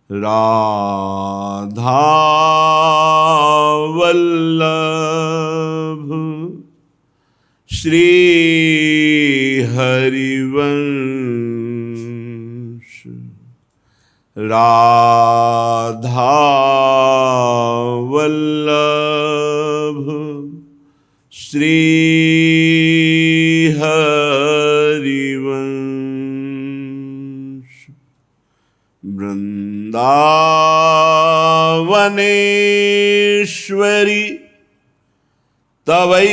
राधा वल्लभ श्री हरिवंश। राधा वल्लभ श्री हरिवंश। वृंदावनेश्वरी तवैव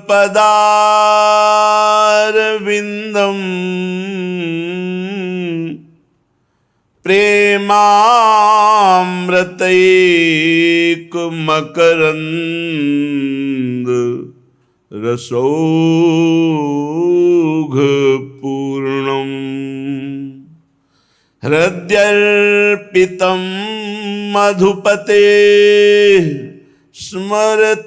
पदारविन्दम् प्रेमामृतैकमकरन्द रसौघपूर्णम् हृद्यर्पितं मधुपते स्मरतापमुग्रम्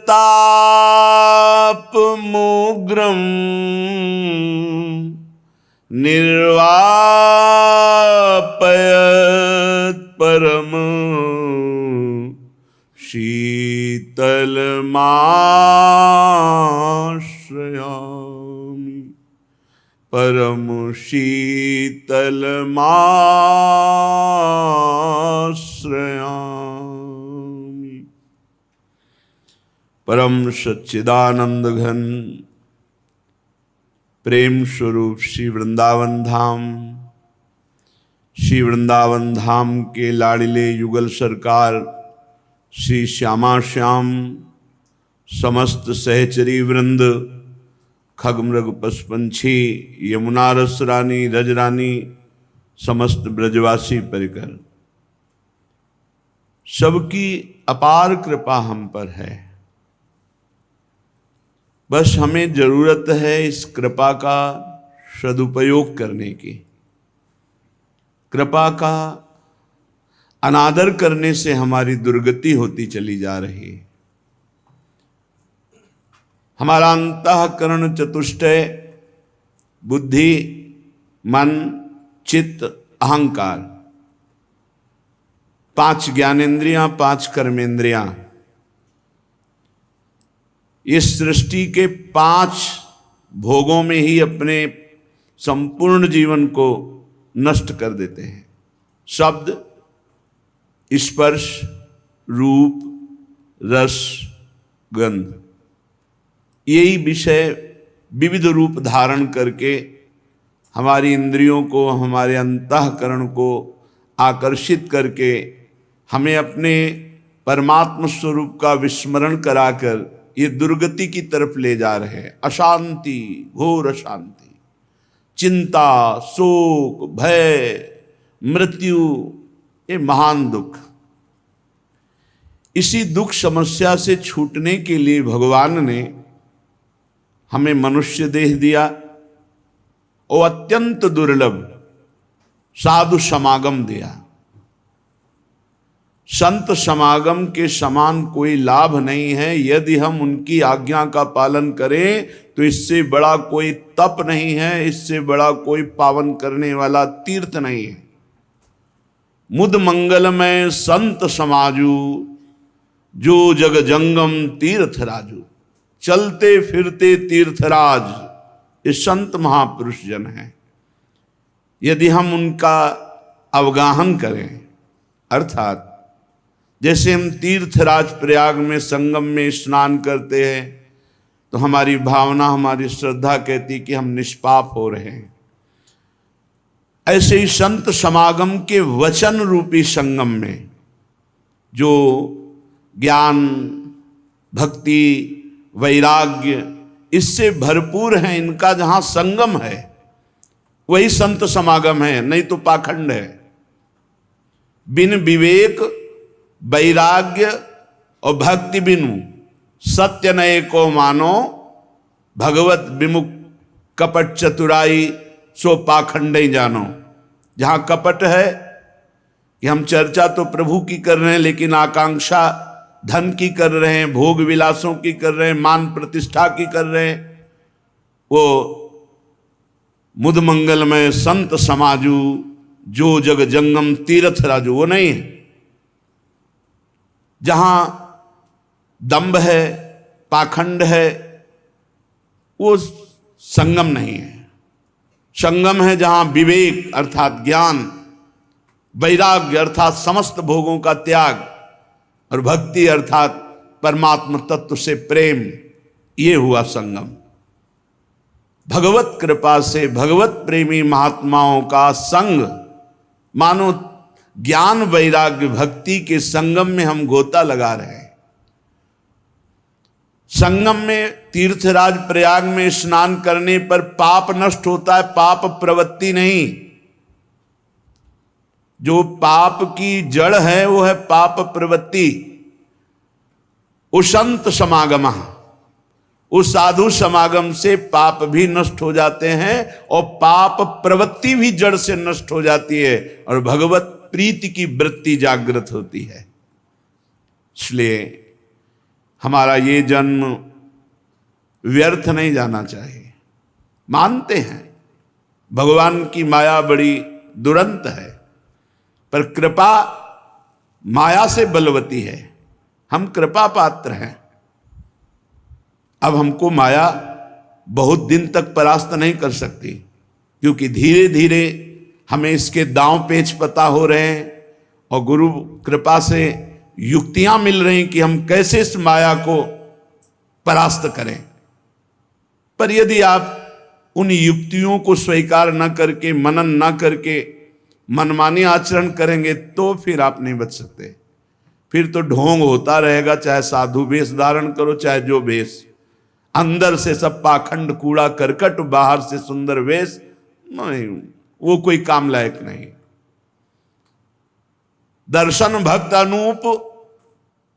निर्वापयत् परम शीतलमाश्रयामि। परम शीतलमाश्रयामि। परम सच्चिदानंद घन प्रेम स्वरूप श्री वृंदावन धाम, श्री वृंदावन धाम के लाडिले युगल सरकार श्री श्यामा श्याम, समस्त सहचरी वृंद, खगमृग पशुपंछी, यमुना रस रानी, रजरानी, समस्त ब्रजवासी परिकर, सबकी अपार कृपा हम पर है। बस हमें जरूरत है इस कृपा का सदुपयोग करने की। कृपा का अनादर करने से हमारी दुर्गति होती चली जा रही है। हमारा अंतःकरण चतुष्टय बुद्धि, मन, चित्त, अहंकार, 5 ज्ञानेंद्रियां, 5 कर्मेंद्रियां, इस सृष्टि के 5 भोगों में ही अपने संपूर्ण जीवन को नष्ट कर देते हैं। शब्द, स्पर्श, रूप, रस, गंध, यही विषय विविध रूप धारण करके हमारी इंद्रियों को, हमारे अंतःकरण को आकर्षित करके हमें अपने परमात्म स्वरूप का विस्मरण कराकर ये दुर्गति की तरफ ले जा रहे हैं। अशांति, घोर अशांति, चिंता, शोक, भय, मृत्यु, ये महान दुख। इसी दुख समस्या से छूटने के लिए भगवान ने हमें मनुष्य देह दिया और अत्यंत दुर्लभ साधु समागम दिया। संत समागम के समान कोई लाभ नहीं है। यदि हम उनकी आज्ञा का पालन करें तो इससे बड़ा कोई तप नहीं है, इससे बड़ा कोई पावन करने वाला तीर्थ नहीं है। मुद मंगलमय संत समाजू, जो जग जंगम तीर्थ राजू। चलते फिरते तीर्थराज ये संत महापुरुष जन हैं। यदि हम उनका अवगाहन करें, अर्थात जैसे हम तीर्थराज प्रयाग में संगम में स्नान करते हैं तो हमारी भावना, हमारी श्रद्धा कहती कि हम निष्पाप हो रहे हैं, ऐसे ही संत समागम के वचन रूपी संगम में जो ज्ञान, भक्ति, वैराग्य इससे भरपूर है, इनका जहाँ संगम है वही संत समागम है, नहीं तो पाखंड है। बिन विवेक, वैराग्य और भक्ति बिनु सत्य नये को मानो, भगवत विमुख कपट चतुराई सो पाखंड ही जानो। जहाँ कपट है कि हम चर्चा तो प्रभु की कर रहे हैं लेकिन आकांक्षा धन की कर रहे हैं, भोग विलासों की कर रहे हैं, मान प्रतिष्ठा की कर रहे हैं, वो मुद मंगलमय संत समाजू जो जग जंगम तीर्थ राजू, वो नहीं है। जहां दंभ है, पाखंड है, वो संगम नहीं है। संगम है जहां विवेक अर्थात ज्ञान, वैराग्य अर्थात समस्त भोगों का त्याग, और भक्ति अर्थात परमात्मा तत्व से प्रेम, ये हुआ संगम। भगवत कृपा से भगवत प्रेमी महात्माओं का संग, मानो ज्ञान वैराग्य भक्ति के संगम में हम गोता लगा रहे हैं। संगम में तीर्थराज प्रयाग में स्नान करने पर पाप नष्ट होता है, पाप प्रवृत्ति नहीं। जो पाप की जड़ है वो है पाप प्रवृत्ति। उशंत समागम, उस साधु समागम से पाप भी नष्ट हो जाते हैं और पाप प्रवृत्ति भी जड़ से नष्ट हो जाती है और भगवत प्रीति की वृत्ति जागृत होती है। इसलिए हमारा ये जन्म व्यर्थ नहीं जाना चाहिए। मानते हैं भगवान की माया बड़ी दुरंत है, पर कृपा माया से बलवती है। हम कृपा पात्र हैं। अब हमको माया बहुत दिन तक परास्त नहीं कर सकती, क्योंकि धीरे धीरे हमें इसके दांव पेच पता हो रहे हैं और गुरु कृपा से युक्तियां मिल रही कि हम कैसे इस माया को परास्त करें। पर यदि आप उन युक्तियों को स्वीकार न करके, मनन न करके मनमानी आचरण करेंगे तो फिर आप नहीं बच सकते। फिर तो ढोंग होता रहेगा, चाहे साधु वेश धारण करो चाहे जो वेश, अंदर से सब पाखंड कूड़ा करकट, बाहर से सुंदर वेश, नहीं, वो कोई काम लायक नहीं। दर्शन भक्त अनूप,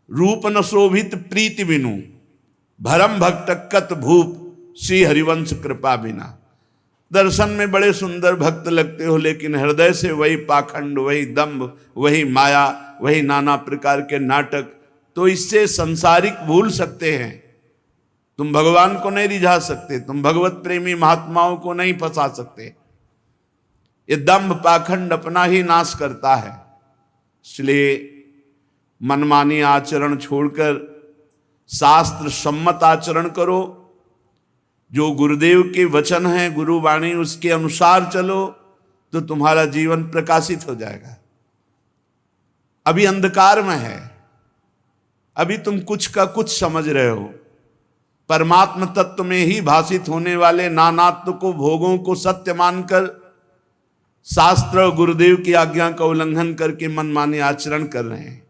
रूप न शोभित प्रीति बिनु, भरम भक्त कत भूप, श्री हरिवंश कृपा बिना। दर्शन में बड़े सुंदर भक्त लगते हो, लेकिन हृदय से वही पाखंड, वही दंभ, वही माया, वही नाना प्रकार के नाटक, तो इससे संसारिक भूल सकते हैं। तुम भगवान को नहीं रिझा सकते, तुम भगवत प्रेमी महात्माओं को नहीं फंसा सकते। ये दंभ पाखंड अपना ही नाश करता है। इसलिए मनमानी आचरण छोड़कर शास्त्र सम्मत आचरण करो। जो गुरुदेव के वचन हैं, गुरुवाणी, उसके अनुसार चलो तो तुम्हारा जीवन प्रकाशित हो जाएगा। अभी अंधकार में है, अभी तुम कुछ का कुछ समझ रहे हो। परमात्म तत्व में ही भाषित होने वाले नानात्व को, भोगों को सत्य मानकर शास्त्र और गुरुदेव की आज्ञा का उल्लंघन करके मनमानी आचरण कर रहे हैं।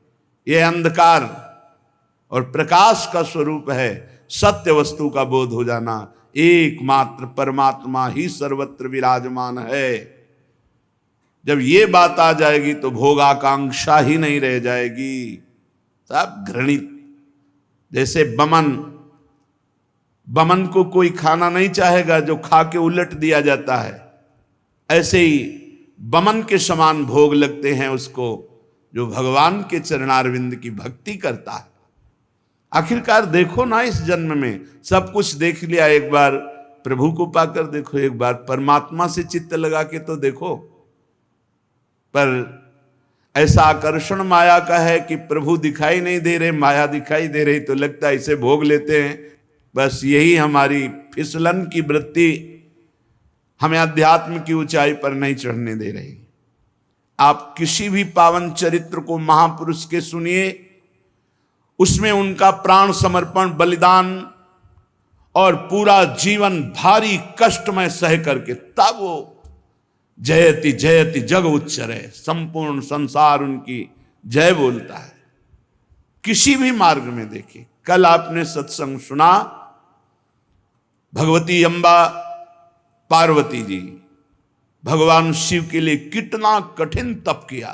यह अंधकार और प्रकाश का स्वरूप है सत्य वस्तु का बोध हो जाना। एकमात्र परमात्मा ही सर्वत्र विराजमान है। जब ये बात आ जाएगी तो भोगाकांक्षा ही नहीं रह जाएगी। सब घृणित, जैसे बमन को कोई खाना नहीं चाहेगा जो खा के उलट दिया जाता है, ऐसे ही बमन के समान भोग लगते हैं उसको जो भगवान के चरणारविंद की भक्ति करता है। आखिरकार देखो ना, इस जन्म में सब कुछ देख लिया, एक बार प्रभु को पाकर देखो, एक बार परमात्मा से चित्त लगा के तो देखो। पर ऐसा आकर्षण माया का है कि प्रभु दिखाई नहीं दे रहे, माया दिखाई दे रही, तो लगता है इसे भोग लेते हैं। बस यही हमारी फिसलन की वृत्ति हमें अध्यात्म की ऊंचाई पर नहीं चढ़ने दे रही। आप किसी भी पावन चरित्र को महापुरुष के सुनिए, उसमें उनका प्राण समर्पण, बलिदान और पूरा जीवन भारी कष्टमय सह करके तब वो जयति जयति जग उच्चरे, संपूर्ण संसार उनकी जय बोलता है। किसी भी मार्ग में देखिए, कल आपने सत्संग सुना, भगवती अम्बा पार्वती जी भगवान शिव के लिए कितना कठिन तप किया।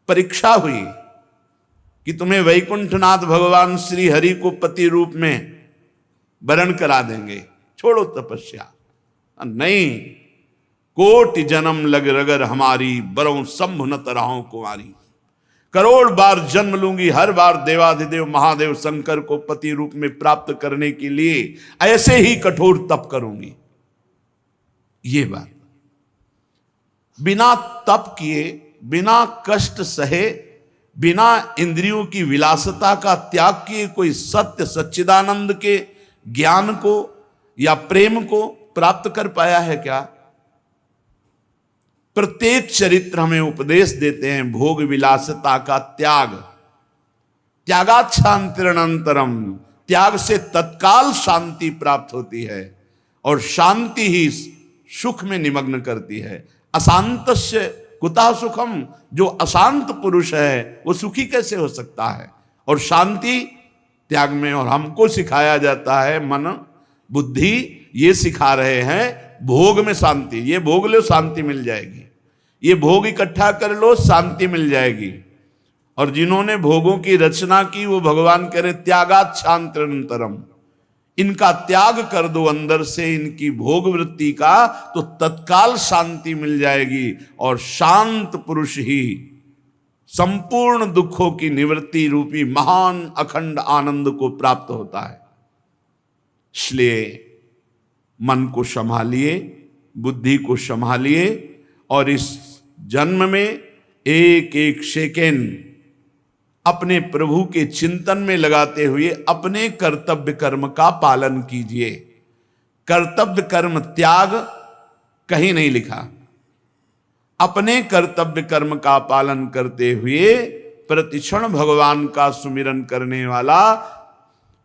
परीक्षा हुई कि तुम्हें वैकुंठनाथ भगवान श्री हरि को पति रूप में वरण करा देंगे, छोड़ो तपस्या। नहीं, कोटि जन्म लग रगर हमारी, बरों शंभु न तराहों कुमारी। करोड़ बार जन्म लूंगी, हर बार देवाधिदेव महादेव शंकर को पति रूप में प्राप्त करने के लिए ऐसे ही कठोर तप करूंगी। ये बात बिना तप किए, बिना कष्ट सहे, बिना इंद्रियों की विलासता का त्याग किए कोई सत्य सच्चिदानंद के ज्ञान को या प्रेम को प्राप्त कर पाया है क्या? प्रत्येक चरित्र हमें उपदेश देते हैं भोग विलासता का त्याग। त्यागात् शांतिरनंतरम, त्याग से तत्काल शांति प्राप्त होती है और शांति ही सुख में निमग्न करती है। अशांतस्य कुतः सुखम, जो अशांत पुरुष है वो सुखी कैसे हो सकता है? और शांति त्याग में, और हमको सिखाया जाता है, मन बुद्धि ये सिखा रहे हैं भोग में शांति, ये भोग लो शांति मिल जाएगी, ये भोग इकट्ठा कर लो शांति मिल जाएगी। और जिन्होंने भोगों की रचना की वो भगवान कह रहे त्यागात् शांतिरनंतरम, इनका त्याग कर दो अंदर से, इनकी भोग वृत्ति का, तो तत्काल शांति मिल जाएगी और शांत पुरुष ही संपूर्ण दुखों की निवृत्ति रूपी महान अखंड आनंद को प्राप्त होता है। इसलिए मन को संभालिए, बुद्धि को संभालिए और इस जन्म में एक एक सेकेंड अपने प्रभु के चिंतन में लगाते हुए अपने कर्तव्य कर्म का पालन कीजिए। कर्तव्य कर्म त्याग कहीं नहीं लिखा। अपने कर्तव्य कर्म का पालन करते हुए प्रतिक्षण भगवान का सुमिरन करने वाला,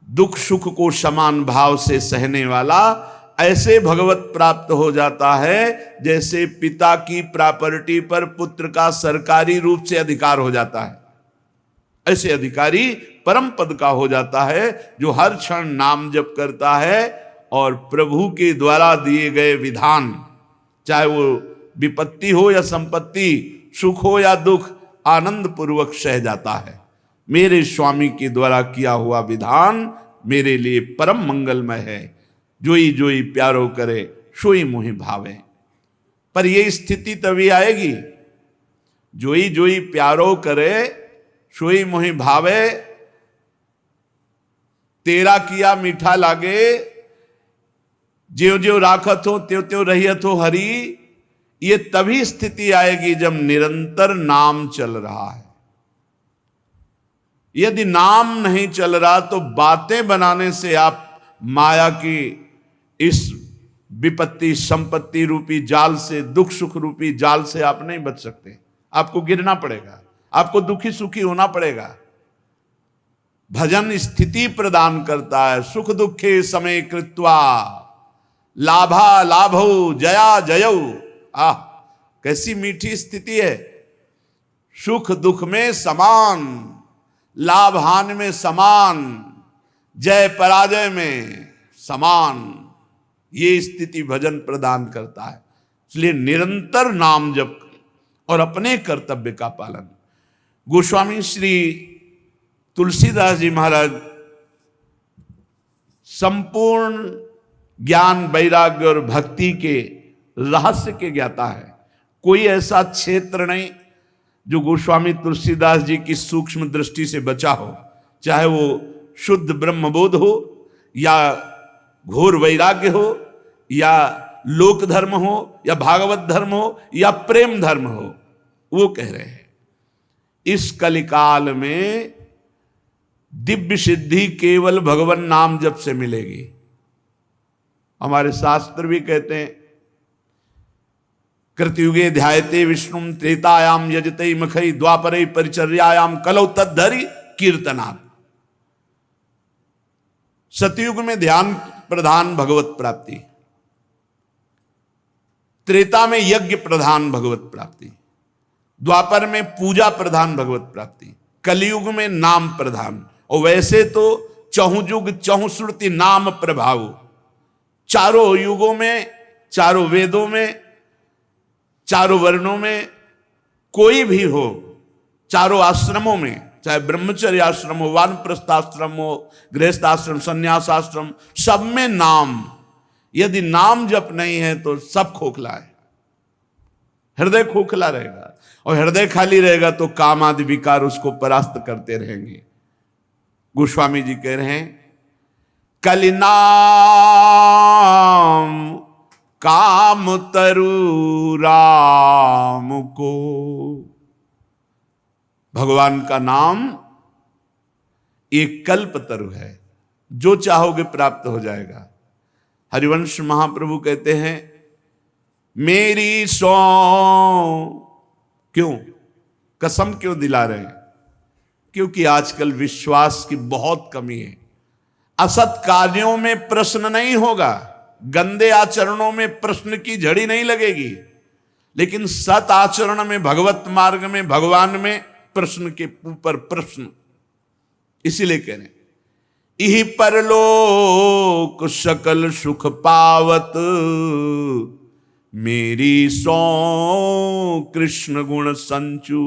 दुख सुख को समान भाव से सहने वाला, ऐसे भगवत प्राप्त हो जाता है जैसे पिता की प्रॉपर्टी पर पुत्र का सरकारी रूप से अधिकार हो जाता है। ऐसे अधिकारी परम पद का हो जाता है जो हर क्षण नाम जप करता है और प्रभु के द्वारा दिए गए विधान, चाहे वो विपत्ति हो या संपत्ति, सुख हो या दुख, आनंद पूर्वक सह जाता है। मेरे स्वामी के द्वारा किया हुआ विधान मेरे लिए परम मंगलमय है, जोई जोई प्यारो करे सोई मोहि भावे। पर यह स्थिति तभी आएगी, जोई जोई प्यारो करे सोई मोहि भावे, तेरा किया मीठा लागे, ज्यों ज्यों राखत हो त्यों त्यों रहियत हो हरि। ये तभी स्थिति आएगी जब निरंतर नाम चल रहा है। यदि नाम नहीं चल रहा तो बातें बनाने से आप माया की इस विपत्ति संपत्ति रूपी जाल से, दुख सुख रूपी जाल से आप नहीं बच सकते। आपको गिरना पड़ेगा, आपको दुखी सुखी होना पड़ेगा। भजन स्थिति प्रदान करता है। सुख दुखे समय कृत्वा लाभा लाभो जया जयौ। आह, कैसी मीठी स्थिति है। सुख दुख में समान, लाभ हानि में समान, जय पराजय में समान, ये स्थिति भजन प्रदान करता है। इसलिए निरंतर नाम जप और अपने कर्तव्य का पालन। गोस्वामी श्री तुलसीदास जी महाराज संपूर्ण ज्ञान वैराग्य और भक्ति के रहस्य के ज्ञाता है। कोई ऐसा क्षेत्र नहीं जो गोस्वामी तुलसीदास जी की सूक्ष्म दृष्टि से बचा हो, चाहे वो शुद्ध ब्रह्मबोध हो या घोर वैराग्य हो या लोक धर्म हो या भागवत धर्म हो या प्रेम धर्म हो। वो कह रहे हैं इस कलिकाल में दिव्य सिद्धि केवल भगवान नाम जप से मिलेगी। हमारे शास्त्र भी कहते हैं कृतयुगे ध्यायते विष्णुम त्रेतायाम यजते मखई द्वापरे परिचर्यायाम कलौ तद्धरि कीर्तनात्। सतयुग में ध्यान प्रधान भगवत प्राप्ति, त्रेता में यज्ञ प्रधान भगवत प्राप्ति, द्वापर में पूजा प्रधान भगवत प्राप्ति, कलयुग में नाम प्रधान। और वैसे तो चहुजुग चहुश्रुति नाम प्रभाव, चारों युगों में, चारों वेदों में, चारों वर्णों में कोई भी हो, चारों आश्रमों में, चाहे ब्रह्मचर्य आश्रम हो, वानप्रस्थाश्रम हो, गृहस्थाश्रम, संन्यासाश्रम, सब में नाम। यदि नाम जप नहीं है तो सब खोखला है। हृदय खोखला रहेगा और हृदय खाली रहेगा तो काम आदि विकार उसको परास्त करते रहेंगे। गोस्वामी जी कह रहे हैं कलि नाम काम तरु राम को। भगवान का नाम एक कल्प तरु है, जो चाहोगे प्राप्त हो जाएगा। हरिवंश महाप्रभु कहते हैं मेरी सौ, क्यों कसम क्यों दिला रहे हैं? क्योंकि आजकल विश्वास की बहुत कमी है। असत कार्यों में प्रश्न नहीं होगा, गंदे आचरणों में प्रश्न की झड़ी नहीं लगेगी, लेकिन सत आचरण में, भगवत मार्ग में, भगवान में प्रश्न के ऊपर प्रश्न। इसीलिए कह रहे इहि परलोक सकल सुख पावत, मेरी सौ कृष्ण गुण संचू।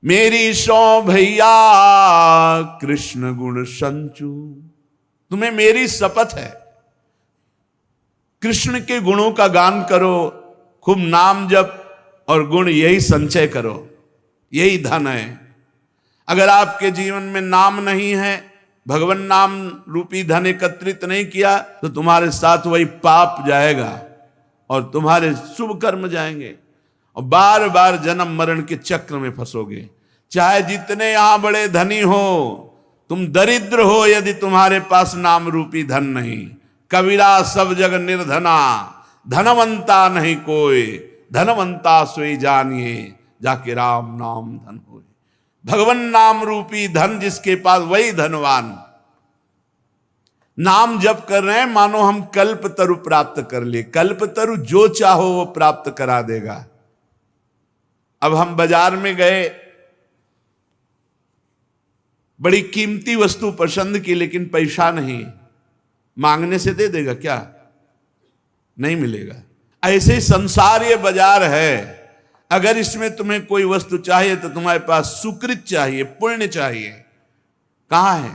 मेरी सौ भैया कृष्ण गुण संचू। तुम्हें मेरी शपथ है, कृष्ण के गुणों का गान करो, खूब नाम जप और गुण यही संचय करो, यही धन है। अगर आपके जीवन में नाम नहीं है, भगवान नाम रूपी धन एकत्रित नहीं किया, तो तुम्हारे साथ वही पाप जाएगा और तुम्हारे शुभ कर्म जाएंगे और बार बार जन्म मरण के चक्र में फंसोगे। चाहे जितने यहां बड़े धनी हो, तुम दरिद्र हो यदि तुम्हारे पास नाम रूपी धन नहीं। कबीरा सब जग निर्धना, धनवंता नहीं कोई, धनवंता सोई जानिए, जाके राम नाम धन होए। भगवान नाम रूपी धन जिसके पास, वही धनवान। नाम जप कर रहे हैं मानो हम कल्प तरु प्राप्त कर लिए। कल्प तरु जो चाहो वो प्राप्त करा देगा। अब हम बाजार में गए, बड़ी कीमती वस्तु पसंद की, लेकिन पैसा नहीं, मांगने से दे देगा क्या? नहीं मिलेगा। ऐसे ही संसार ये बाजार है। अगर इसमें तुम्हें कोई वस्तु चाहिए तो तुम्हारे पास सुकृत चाहिए, पुण्य चाहिए। कहां है?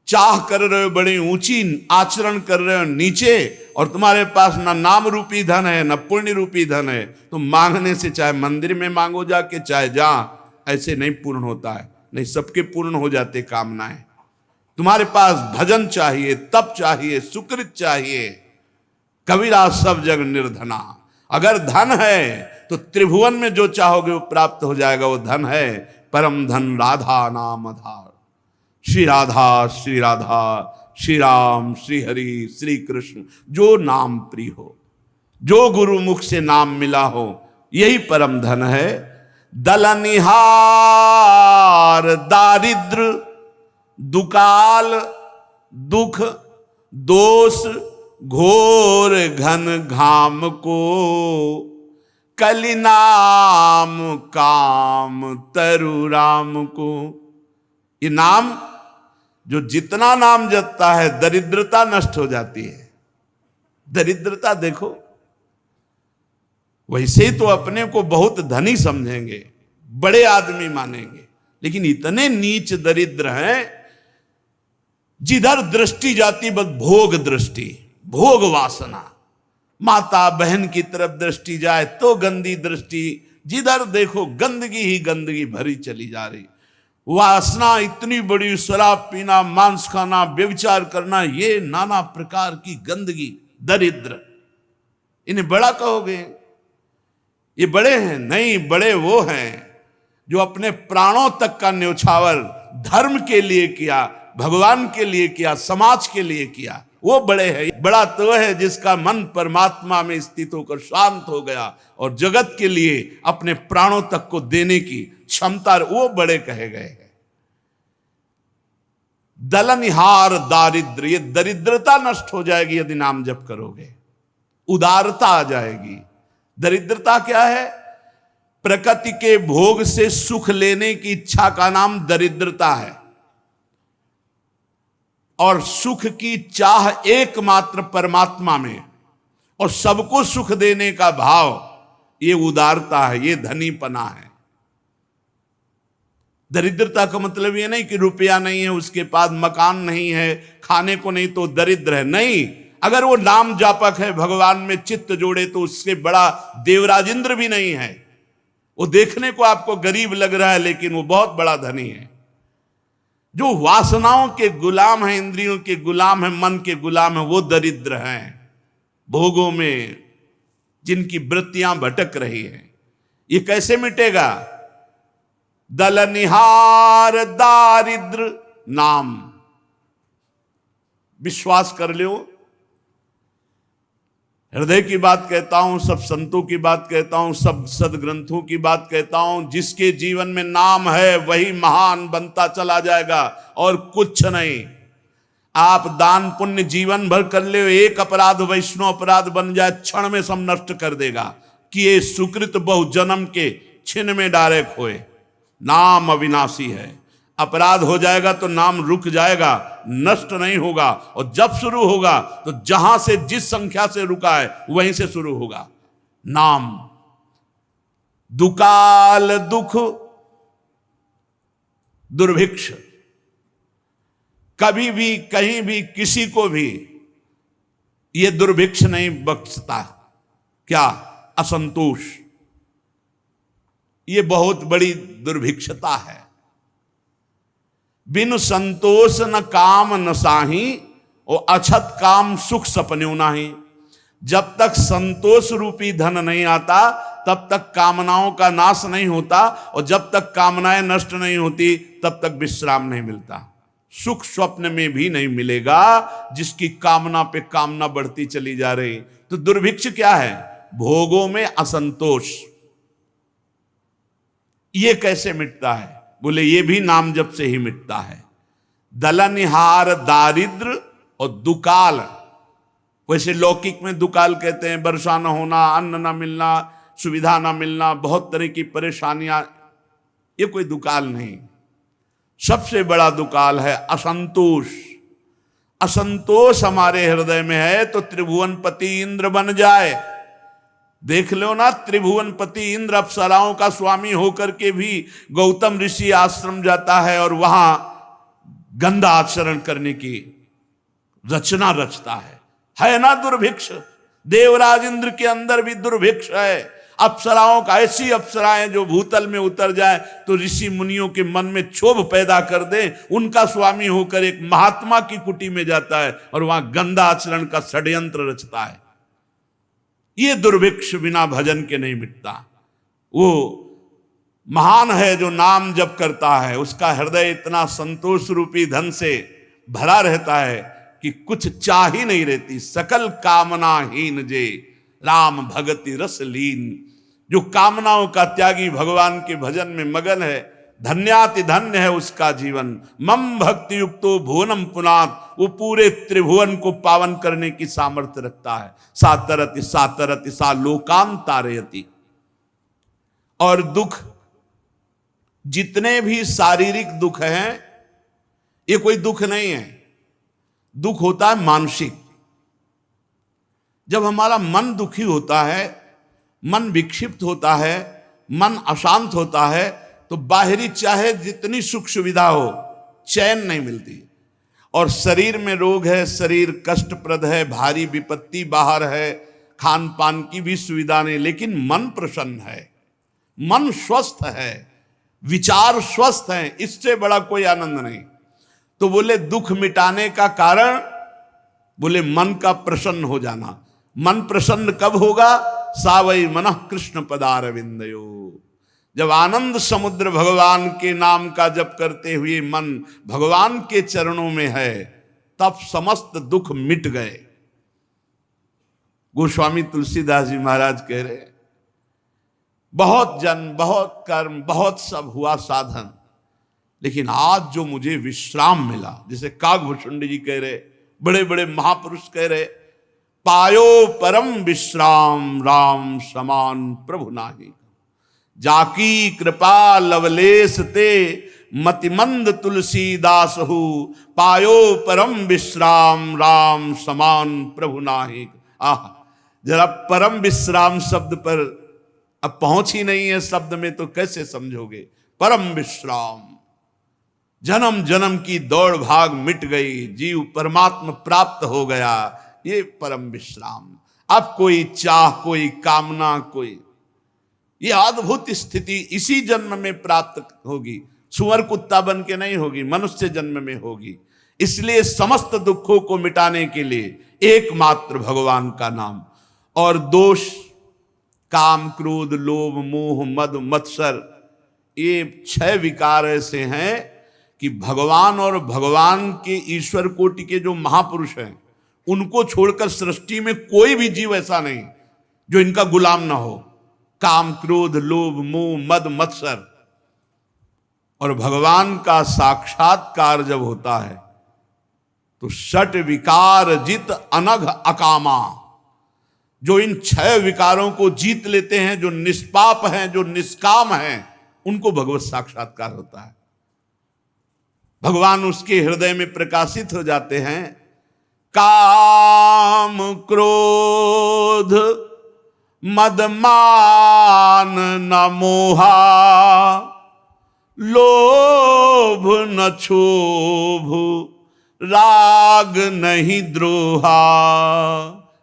चाह कर रहे हो बड़ी ऊंची, आचरण कर रहे हो नीचे, और तुम्हारे पास ना नाम रूपी धन है ना पुण्य रूपी धन है। तो मांगने से, चाहे मंदिर में मांगो जाके, चाहे जहां, ऐसे नहीं पूर्ण होता है। नहीं, सबके पूर्ण हो जाते कामनाएं। तुम्हारे पास भजन चाहिए, तप चाहिए, सुकृत चाहिए। कबीरा सब जग निर्धना। अगर धन है तो त्रिभुवन में जो चाहोगे वो प्राप्त हो जाएगा। वो धन है परम धन राधा नाम आधार। श्री राधा श्री राधा, श्री राम श्री हरि श्री कृष्ण, जो नाम प्रिय हो, जो गुरु मुख से नाम मिला हो, यही परम धन है। दलनिहार दारिद्र दुकाल दुख दोष घोर घन घाम को, कलि नाम काम तरु राम को। ये नाम, जो जितना नाम जपता है, दरिद्रता नष्ट हो जाती है। दरिद्रता देखो, वैसे ही तो अपने को बहुत धनी समझेंगे, बड़े आदमी मानेंगे, लेकिन इतने नीच दरिद्र हैं, जिधर दृष्टि जाती बस भोग दृष्टि, भोग वासना। माता बहन की तरफ दृष्टि जाए तो गंदी दृष्टि, जिधर देखो गंदगी ही गंदगी भरी चली जा रही। वासना इतनी बड़ी, शराब पीना, मांस खाना, व्यभिचार करना, ये नाना प्रकार की गंदगी, दरिद्र। इन्हें बड़ा कहोगे? ये बड़े हैं? नहीं, बड़े वो हैं जो अपने प्राणों तक का न्यौछावर धर्म के लिए किया, भगवान के लिए किया, समाज के लिए किया। वो बड़े हैं। बड़ा तो है जिसका मन परमात्मा में स्थित होकर शांत हो गया और जगत के लिए अपने प्राणों तक को देने की क्षमता, वो बड़े कहे गए हैं। दलनिहार दारिद्र, ये दरिद्रता नष्ट हो जाएगी यदि नाम जप करोगे। उदारता आ जाएगी। दरिद्रता क्या है? प्रकृति के भोग से सुख लेने की इच्छा का नाम दरिद्रता है। और सुख की चाह एकमात्र परमात्मा में, और सबको सुख देने का भाव, ये उदारता है, ये धनीपना है। दरिद्रता का मतलब ये नहीं कि रुपया नहीं है, उसके पास मकान नहीं है, खाने को नहीं तो दरिद्र है। नहीं, अगर वो नाम जापक है, भगवान में चित्त जोड़े, तो उससे बड़ा देवराज इंद्र भी नहीं है। वो देखने को आपको गरीब लग रहा है, लेकिन वो बहुत बड़ा धनी है। जो वासनाओं के गुलाम है, इंद्रियों के गुलाम है, मन के गुलाम है, वो दरिद्र हैं। भोगों में जिनकी वृत्तियां भटक रही हैं, ये कैसे मिटेगा? दलनिहार दारिद्र नाम। विश्वास कर लो, हृदय की बात कहता हूं, सब संतों की बात कहता हूं, सब सदग्रंथों की बात कहता हूं, जिसके जीवन में नाम है वही महान बनता चला जाएगा और कुछ नहीं। आप दान पुण्य जीवन भर कर ले, एक अपराध वैष्णव अपराध बन जाए, क्षण में सब नष्ट कर देगा कि ये सुकृत बहु जन्म के छिन में डायरेक्ट होए। नाम अविनाशी है, अपराध हो जाएगा तो नाम रुक जाएगा, नष्ट नहीं होगा। और जब शुरू होगा तो जहां से जिस संख्या से रुका है वहीं से शुरू होगा। नाम दुकाल दुख दुर्भिक्ष, कभी भी कहीं भी किसी को भी यह दुर्भिक्ष नहीं बख्शता। क्या? असंतोष। यह बहुत बड़ी दुर्भिक्षता है। बिन संतोष न काम न साही, और अछत काम सुख सपन्यों नाही। जब तक संतोष रूपी धन नहीं आता तब तक कामनाओं का नाश नहीं होता, और जब तक कामनाएं नष्ट नहीं होती तब तक विश्राम नहीं मिलता। सुख स्वप्न में भी नहीं मिलेगा जिसकी कामना पे कामना बढ़ती चली जा रही। तो दुर्भिक्ष क्या है? भोगों में असंतोष। ये कैसे मिटता है? बोले ये भी नाम जप से ही मिटता है। दलनिहार दारिद्र और दुकाल, वैसे लौकिक में दुकाल कहते हैं वर्षा न होना, अन्न न मिलना, सुविधा न मिलना, बहुत तरह की परेशानियां। ये कोई दुकाल नहीं। सबसे बड़ा दुकाल है असंतोष। असंतोष हमारे हृदय में है तो त्रिभुवनपति इंद्र बन जाए। देख लो ना, त्रिभुवनपति इंद्र अप्सराओं का स्वामी होकर के भी गौतम ऋषि आश्रम जाता है और वहां गंदा आचरण करने की रचना रचता है ना दुर्भिक्ष। देवराज इंद्र के अंदर भी दुर्भिक्ष है। अप्सराओं का, ऐसी अप्सराएं जो भूतल में उतर जाए तो ऋषि मुनियों के मन में क्षोभ पैदा कर दे, उनका स्वामी होकर एक महात्मा की कुटी में जाता है और वहां गंदा आचरण का षड्यंत्र रचता है। ये दुर्भिक्ष बिना भजन के नहीं मिटता। वो महान है जो नाम जप करता है, उसका हृदय इतना संतोष रूपी धन से भरा रहता है कि कुछ चाह ही नहीं रहती। सकल कामनाहीन जे राम भगति रस लीन। जो कामनाओं का त्यागी भगवान के भजन में मगन है, धन्याति धन्य है उसका जीवन। मम भक्ति युक्तो भुवनम पुनात, वो पूरे त्रिभुवन को पावन करने की सामर्थ्य रखता है। सातरति सातरति सा लोकान तारयति। और दुख, जितने भी शारीरिक दुख हैं, ये कोई दुख नहीं है। दुख होता है मानसिक। जब हमारा मन दुखी होता है, मन विक्षिप्त होता है, मन अशांत होता है, तो बाहरी चाहे जितनी सुख सुविधा हो, चैन नहीं मिलती। और शरीर में रोग है, शरीर कष्टप्रद है, भारी विपत्ति बाहर है, खान पान की भी सुविधा नहीं, लेकिन मन प्रसन्न है, मन स्वस्थ है, विचार स्वस्थ हैं, इससे बड़ा कोई आनंद नहीं। तो बोले दुख मिटाने का कारण, बोले मन का प्रसन्न हो जाना। मन प्रसन्न कब होगा? सावई मनः कृष्ण पदारविंदयो। जब आनंद समुद्र भगवान के नाम का जप करते हुए मन भगवान के चरणों में है, तब समस्त दुख मिट गए। गोस्वामी तुलसीदास जी महाराज कह रहे, बहुत जन्म, बहुत कर्म, बहुत सब हुआ साधन, लेकिन आज जो मुझे विश्राम मिला, जैसे काकभूषुंडी जी कह रहे, बड़े बड़े महापुरुष कह रहे, पायो परम विश्राम राम समान प्रभु नाही। जाकी कृपा लवलेश ते मतिमंद तुलसीदास हु, पायो परम विश्राम राम समान प्रभु नाही। आह, जरा परम विश्राम शब्द पर अब पहुंच ही नहीं है शब्द में, तो कैसे समझोगे? परम विश्राम, जन्म जन्म की दौड़ भाग मिट गई, जीव परमात्मा प्राप्त हो गया, ये परम विश्राम। अब कोई चाह, कोई कामना, कोई, ये अद्भुत स्थिति इसी जन्म में प्राप्त होगी। सुअर कुत्ता बन के नहीं होगी, मनुष्य जन्म में होगी। इसलिए समस्त दुखों को मिटाने के लिए एकमात्र भगवान का नाम। और दोष, काम, क्रोध, लोभ, मोह, मद, मत्सर, ये 6 विकार ऐसे हैं कि भगवान और भगवान के ईश्वर कोटि के जो महापुरुष हैं उनको छोड़कर सृष्टि में कोई भी जीव ऐसा नहीं जो इनका गुलाम ना हो। काम, क्रोध, लोभ, मोह, मद, मत्सर। और भगवान का साक्षात्कार जब होता है तो 6 विकार जित अनघ अकामा, जो इन 6 विकारों को जीत लेते हैं, जो निष्पाप हैं, जो निष्काम हैं, उनको भगवत साक्षात्कार होता है। भगवान उसके हृदय में प्रकाशित हो जाते हैं। काम, क्रोध, मद, मान न मोहा, लोभ न क्षोभ, राग नहीं द्रोहा,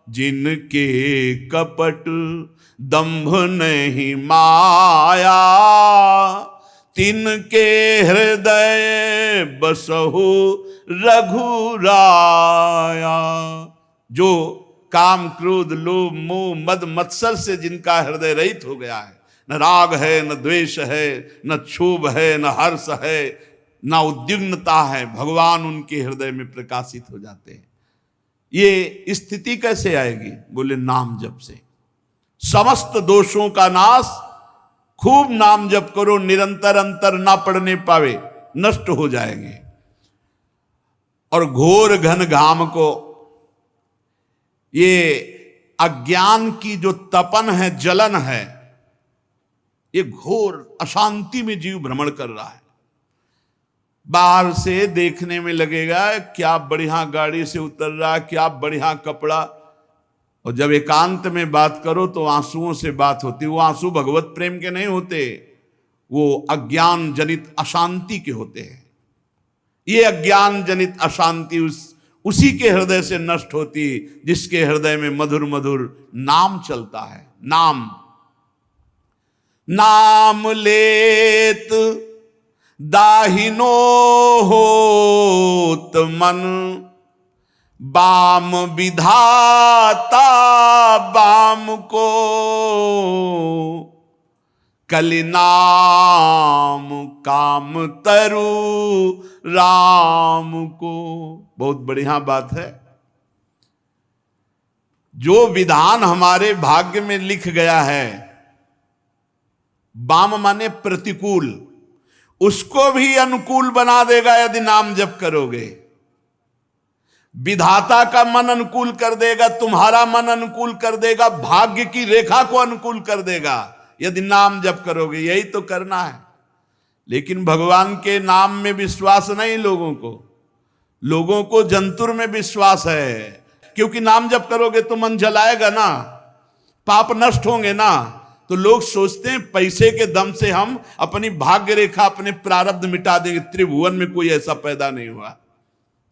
जिनके कपट दंभ नहीं माया, तिनके हृदय बसहु रघुराया। जो काम, क्रोध, लोभ, मोह, मद, मत्सर से जिनका हृदय रहित हो गया है, न राग है, न द्वेष है, न क्षोभ है, न हर्ष है, न उद्विग्नता है, भगवान उनके हृदय में प्रकाशित हो जाते हैं। ये स्थिति कैसे आएगी? बोले नाम जप से। समस्त दोषों का नाश, खूब नाम जप करो, निरंतर अंतर ना पड़ने पावे, नष्ट हो जाएंगे। और घोर घन घाम को, ये अज्ञान की जो तपन है, जलन है, ये घोर अशांति में जीव भ्रमण कर रहा है। बाहर से देखने में लगेगा क्या बढ़िया गाड़ी से उतर रहा, क्या बढ़िया कपड़ा, और जब एकांत में बात करो तो आंसुओं से बात होती। वो आंसू भगवत प्रेम के नहीं होते, वो अज्ञान जनित अशांति के होते हैं। ये अज्ञान जनित अशांति उसी के हृदय से नष्ट होती जिसके हृदय में मधुर मधुर नाम चलता है। नाम, नाम लेत दाहिनो होत मन, बाम विधाता बाम को, कलि नाम काम तरु राम को। बहुत बढ़िया बात है। जो विधान हमारे भाग्य में लिख गया है, बाम माने प्रतिकूल, उसको भी अनुकूल बना देगा यदि नाम जप करोगे। विधाता का मन अनुकूल कर देगा, तुम्हारा मन अनुकूल कर देगा, भाग्य की रेखा को अनुकूल कर देगा यदि नाम जप करोगे। यही तो करना है। लेकिन भगवान के नाम में विश्वास नहीं लोगों को जंतुर में विश्वास है। क्योंकि नाम जप करोगे तो मन जलाएगा ना, पाप नष्ट होंगे ना। तो लोग सोचते हैं पैसे के दम से हम अपनी भाग्य रेखा, अपने प्रारब्ध मिटा देंगे। त्रिभुवन में कोई ऐसा पैदा नहीं हुआ,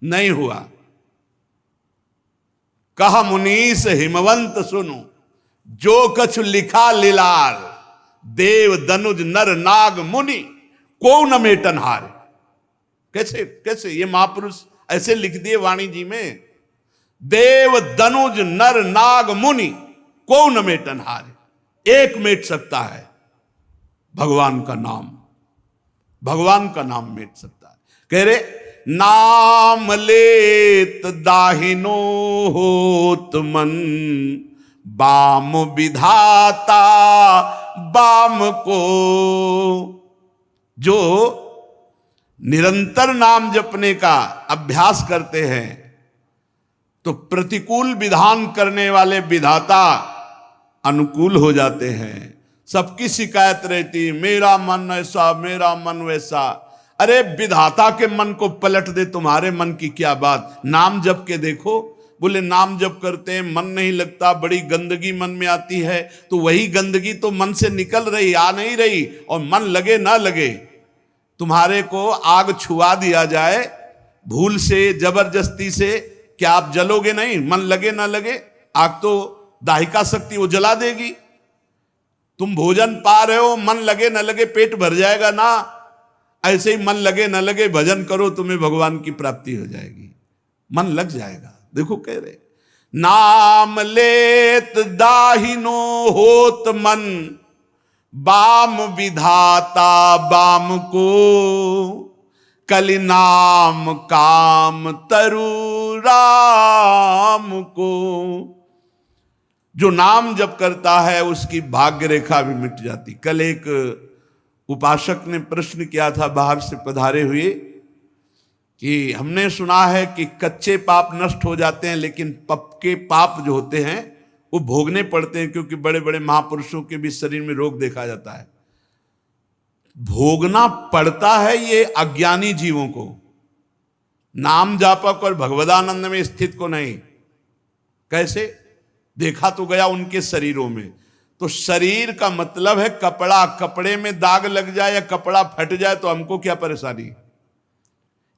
नहीं हुआ। कहा मुनीस हिमवंत सुनो, जो कछु लिखा लीलार, देव दनुज नर नाग मुनि को न मेटन हार। कैसे कैसे ये महापुरुष ऐसे लिख दिए वाणी जी में, देव दनुज नर नाग मुनि को न मेटन हार। एक मेट सकता है भगवान का नाम, भगवान का नाम मेट सकता है। कह रहे नाम लेत दाहिनो होत मन, बाम विधाता बाम को। जो निरंतर नाम जपने का अभ्यास करते हैं तो प्रतिकूल विधान करने वाले विधाता अनुकूल हो जाते हैं। सबकी शिकायत रहती, मेरा मन ऐसा, मेरा मन वैसा। अरे विधाता के मन को पलट दे, तुम्हारे मन की क्या बात। नाम जप के देखो। बोले नाम जप करते हैं मन नहीं लगता, बड़ी गंदगी मन में आती है। तो वही गंदगी तो मन से निकल रही, आ नहीं रही। और मन लगे ना लगे, तुम्हारे को आग छुआ दिया जाए भूल से, जबरदस्ती से, क्या आप जलोगे नहीं? मन लगे ना लगे, आग तो दाहिका शक्ति वो जला देगी। तुम भोजन पा रहे हो, मन लगे न लगे पेट भर जाएगा ना। ऐसे ही मन लगे न लगे भजन करो, तुम्हें भगवान की प्राप्ति हो जाएगी, मन लग जाएगा। देखो कह रहे, नाम लेत दाहिनो होत मन, बाम विधाता बाम को, कलि नाम काम तरु राम को। जो नाम जप करता है उसकी भाग्य रेखा भी मिट जाती। कल एक उपासक ने प्रश्न किया था बाहर से पधारे हुए कि हमने सुना है कि कच्चे पाप नष्ट हो जाते हैं, लेकिन पक्के पाप जो होते हैं वो भोगने पड़ते हैं, क्योंकि बड़े बड़े महापुरुषों के भी शरीर में रोग देखा जाता है। भोगना पड़ता है ये अज्ञानी जीवों को, नाम जापक और भगवदानंद में स्थित को नहीं। कैसे? देखा तो गया उनके शरीरों में। तो शरीर का मतलब है कपड़ा, कपड़े में दाग लग जाए या कपड़ा फट जाए तो हमको क्या परेशानी।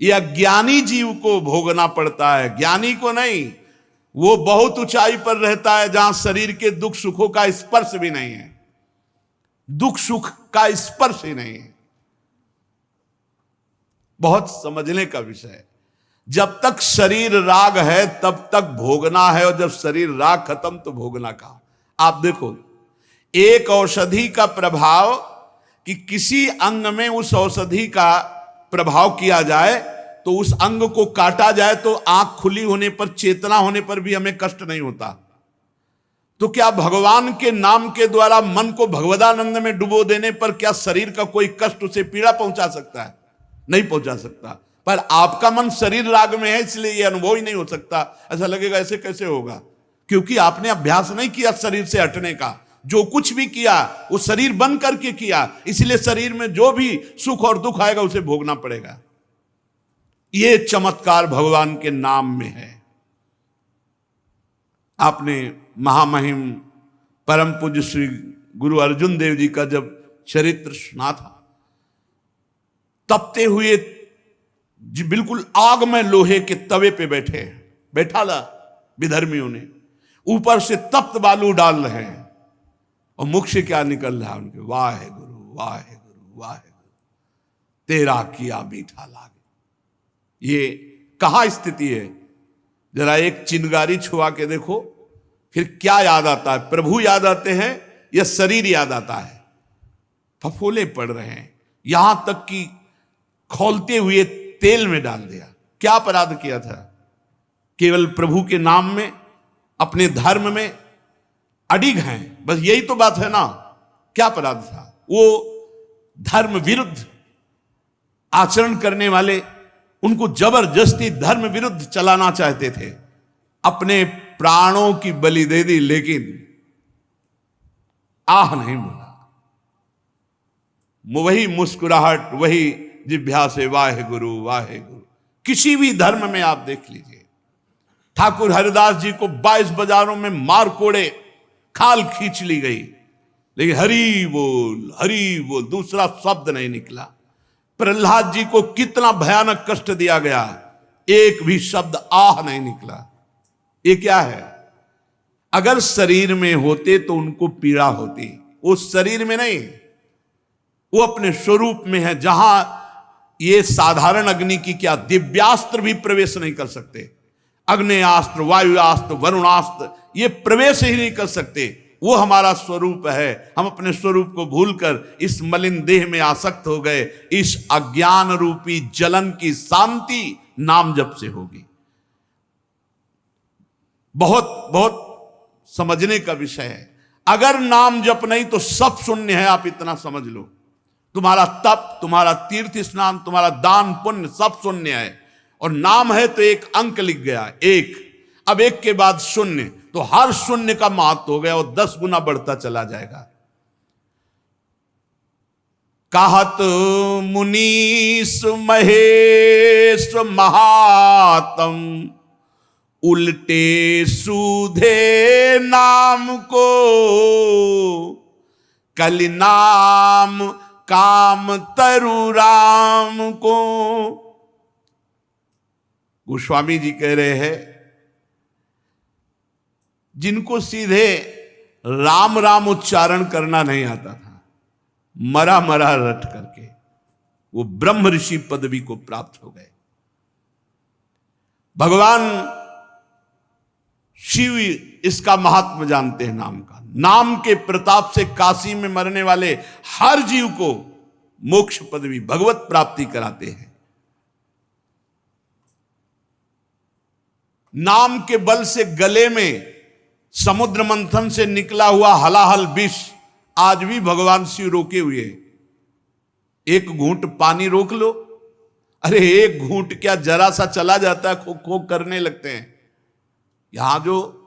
ये अज्ञानी जीव को भोगना पड़ता है, ज्ञानी को नहीं। वो बहुत ऊंचाई पर रहता है जहां शरीर के दुख सुखों का स्पर्श भी नहीं है, दुख सुख का स्पर्श ही नहीं है। बहुत समझने का विषय है। जब तक शरीर राग है तब तक भोगना है, और जब शरीर राग खत्म तो भोगना का। आप देखो, एक औषधि का प्रभाव कि किसी अंग में उस औषधि का प्रभाव किया जाए तो उस अंग को काटा जाए तो आंख खुली होने पर, चेतना होने पर भी हमें कष्ट नहीं होता। तो क्या भगवान के नाम के द्वारा मन को भगवदानंद में डुबो देने पर क्या शरीर का कोई कष्ट उसे पीड़ा पहुंचा सकता है? नहीं पहुंचा सकता। पर आपका मन शरीर राग में है, इसलिए यह अनुभव ही नहीं हो सकता। ऐसा लगेगा ऐसे कैसे होगा, क्योंकि आपने अभ्यास नहीं किया शरीर से हटने का। जो कुछ भी किया वो शरीर बन करके किया, इसलिए शरीर में जो भी सुख और दुख आएगा उसे भोगना पड़ेगा। ये चमत्कार भगवान के नाम में है। आपने महामहिम परम पूज्य श्री गुरु अर्जुन देव जी का जब चरित्र सुना था, तपते हुए जी बिल्कुल आग में लोहे के तवे पे बैठा ला विधर्मियों ने, ऊपर से तप्त बालू डाल रहे हैं और मुख से क्या निकल रहा है उनके, वाहे गुरु वाहे गुरु वाहे गुरु, तेरा किया मीठा लागे। ये कहां स्थिति है? जरा एक चिंगारी छुआ के देखो, फिर क्या याद आता है? प्रभु याद आते हैं या शरीर याद आता है? फफोले पड़ रहे हैं, यहां तक कि खौलते हुए तेल में डाल दिया। क्या अपराध किया था? केवल प्रभु के नाम में, अपने धर्म में अडिग हैं, बस यही तो बात है ना। क्या अपराध था? वो धर्म विरुद्ध आचरण करने वाले उनको जबरदस्ती धर्म विरुद्ध चलाना चाहते थे, अपने प्राणों की बलि दे दी, लेकिन आह नहीं बोला। वही मुस्कुराहट, वही जिभ्या से वाहे गुरु वाहे गुरु। किसी भी धर्म में आप देख लीजिए, ठाकुर हरिदास जी को 22 बाजारों में मार कोड़े, खाल खींच ली गई, लेकिन हरि बोल दूसरा शब्द नहीं निकला। प्रहलाद जी को कितना भयानक कष्ट दिया गया, एक भी शब्द आह नहीं निकला। ये क्या है? अगर शरीर में होते तो उनको पीड़ा होती, उस शरीर में नहीं, वो अपने स्वरूप में है, जहां ये साधारण अग्नि की क्या दिव्यास्त्र भी प्रवेश नहीं कर सकते। अग्नेयास्त्र, वायुयास्त्र, वरुणास्त्र ये प्रवेश ही नहीं कर सकते। वो हमारा स्वरूप है। हम अपने स्वरूप को भूलकर इस मलिन देह में आसक्त हो गए। इस अज्ञान रूपी जलन की शांति नाम जप से होगी। बहुत बहुत समझने का विषय है। अगर नाम जप नहीं तो सब शून्य है, आप इतना समझ लो। तुम्हारा तप, तुम्हारा तीर्थ स्नान, तुम्हारा दान पुण्य सब शून्य है। और नाम है तो एक अंक लिख गया, एक। अब एक के बाद शून्य, तो हर शून्य का महत्व हो गया और 10 गुना बढ़ता चला जाएगा। कहत मुनीष महेश महात्म, उल्टे सूधे नाम को, कलि नाम काम तरु राम को। गोस्वामी जी कह रहे हैं, जिनको सीधे राम राम उच्चारण करना नहीं आता था, मरा मरा रट करके वो ब्रह्म ऋषि पदवी को प्राप्त हो गए। भगवान शिव इसका महात्मा जानते हैं नाम का। नाम के प्रताप से काशी में मरने वाले हर जीव को मोक्ष पदवी भगवत प्राप्ति कराते हैं। नाम के बल से गले में समुद्र मंथन से निकला हुआ हलाहल विष आज भी भगवान शिव रोके हुए। एक घूंट पानी रोक लो, अरे एक घूंट क्या जरा सा चला जाता है, खोक खोक करने लगते हैं। यहां जो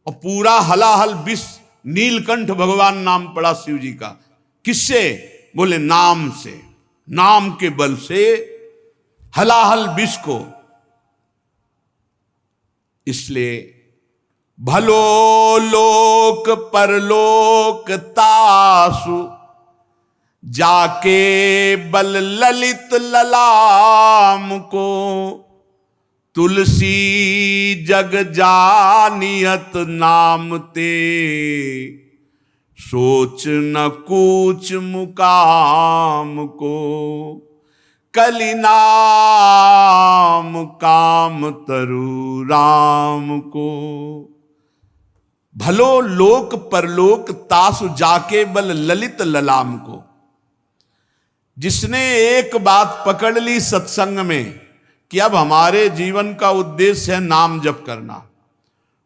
और पूरा हलाहल विष, नीलकंठ भगवान नाम पड़ा शिव जी का। किससे? बोले नाम से। नाम के बल से हलाहल विष को। इसलिए भलो लोक परलोक तासु जाके बल ललित ललाम को, तुलसी जग जानियत नाम ते, सोच न कूच मुकाम को, कली नाम काम तरु राम को। भलो लोक परलोक तासु जाके बल ललित ललाम को। जिसने एक बात पकड़ ली सत्संग में कि अब हमारे जीवन का उद्देश्य है नाम जप करना,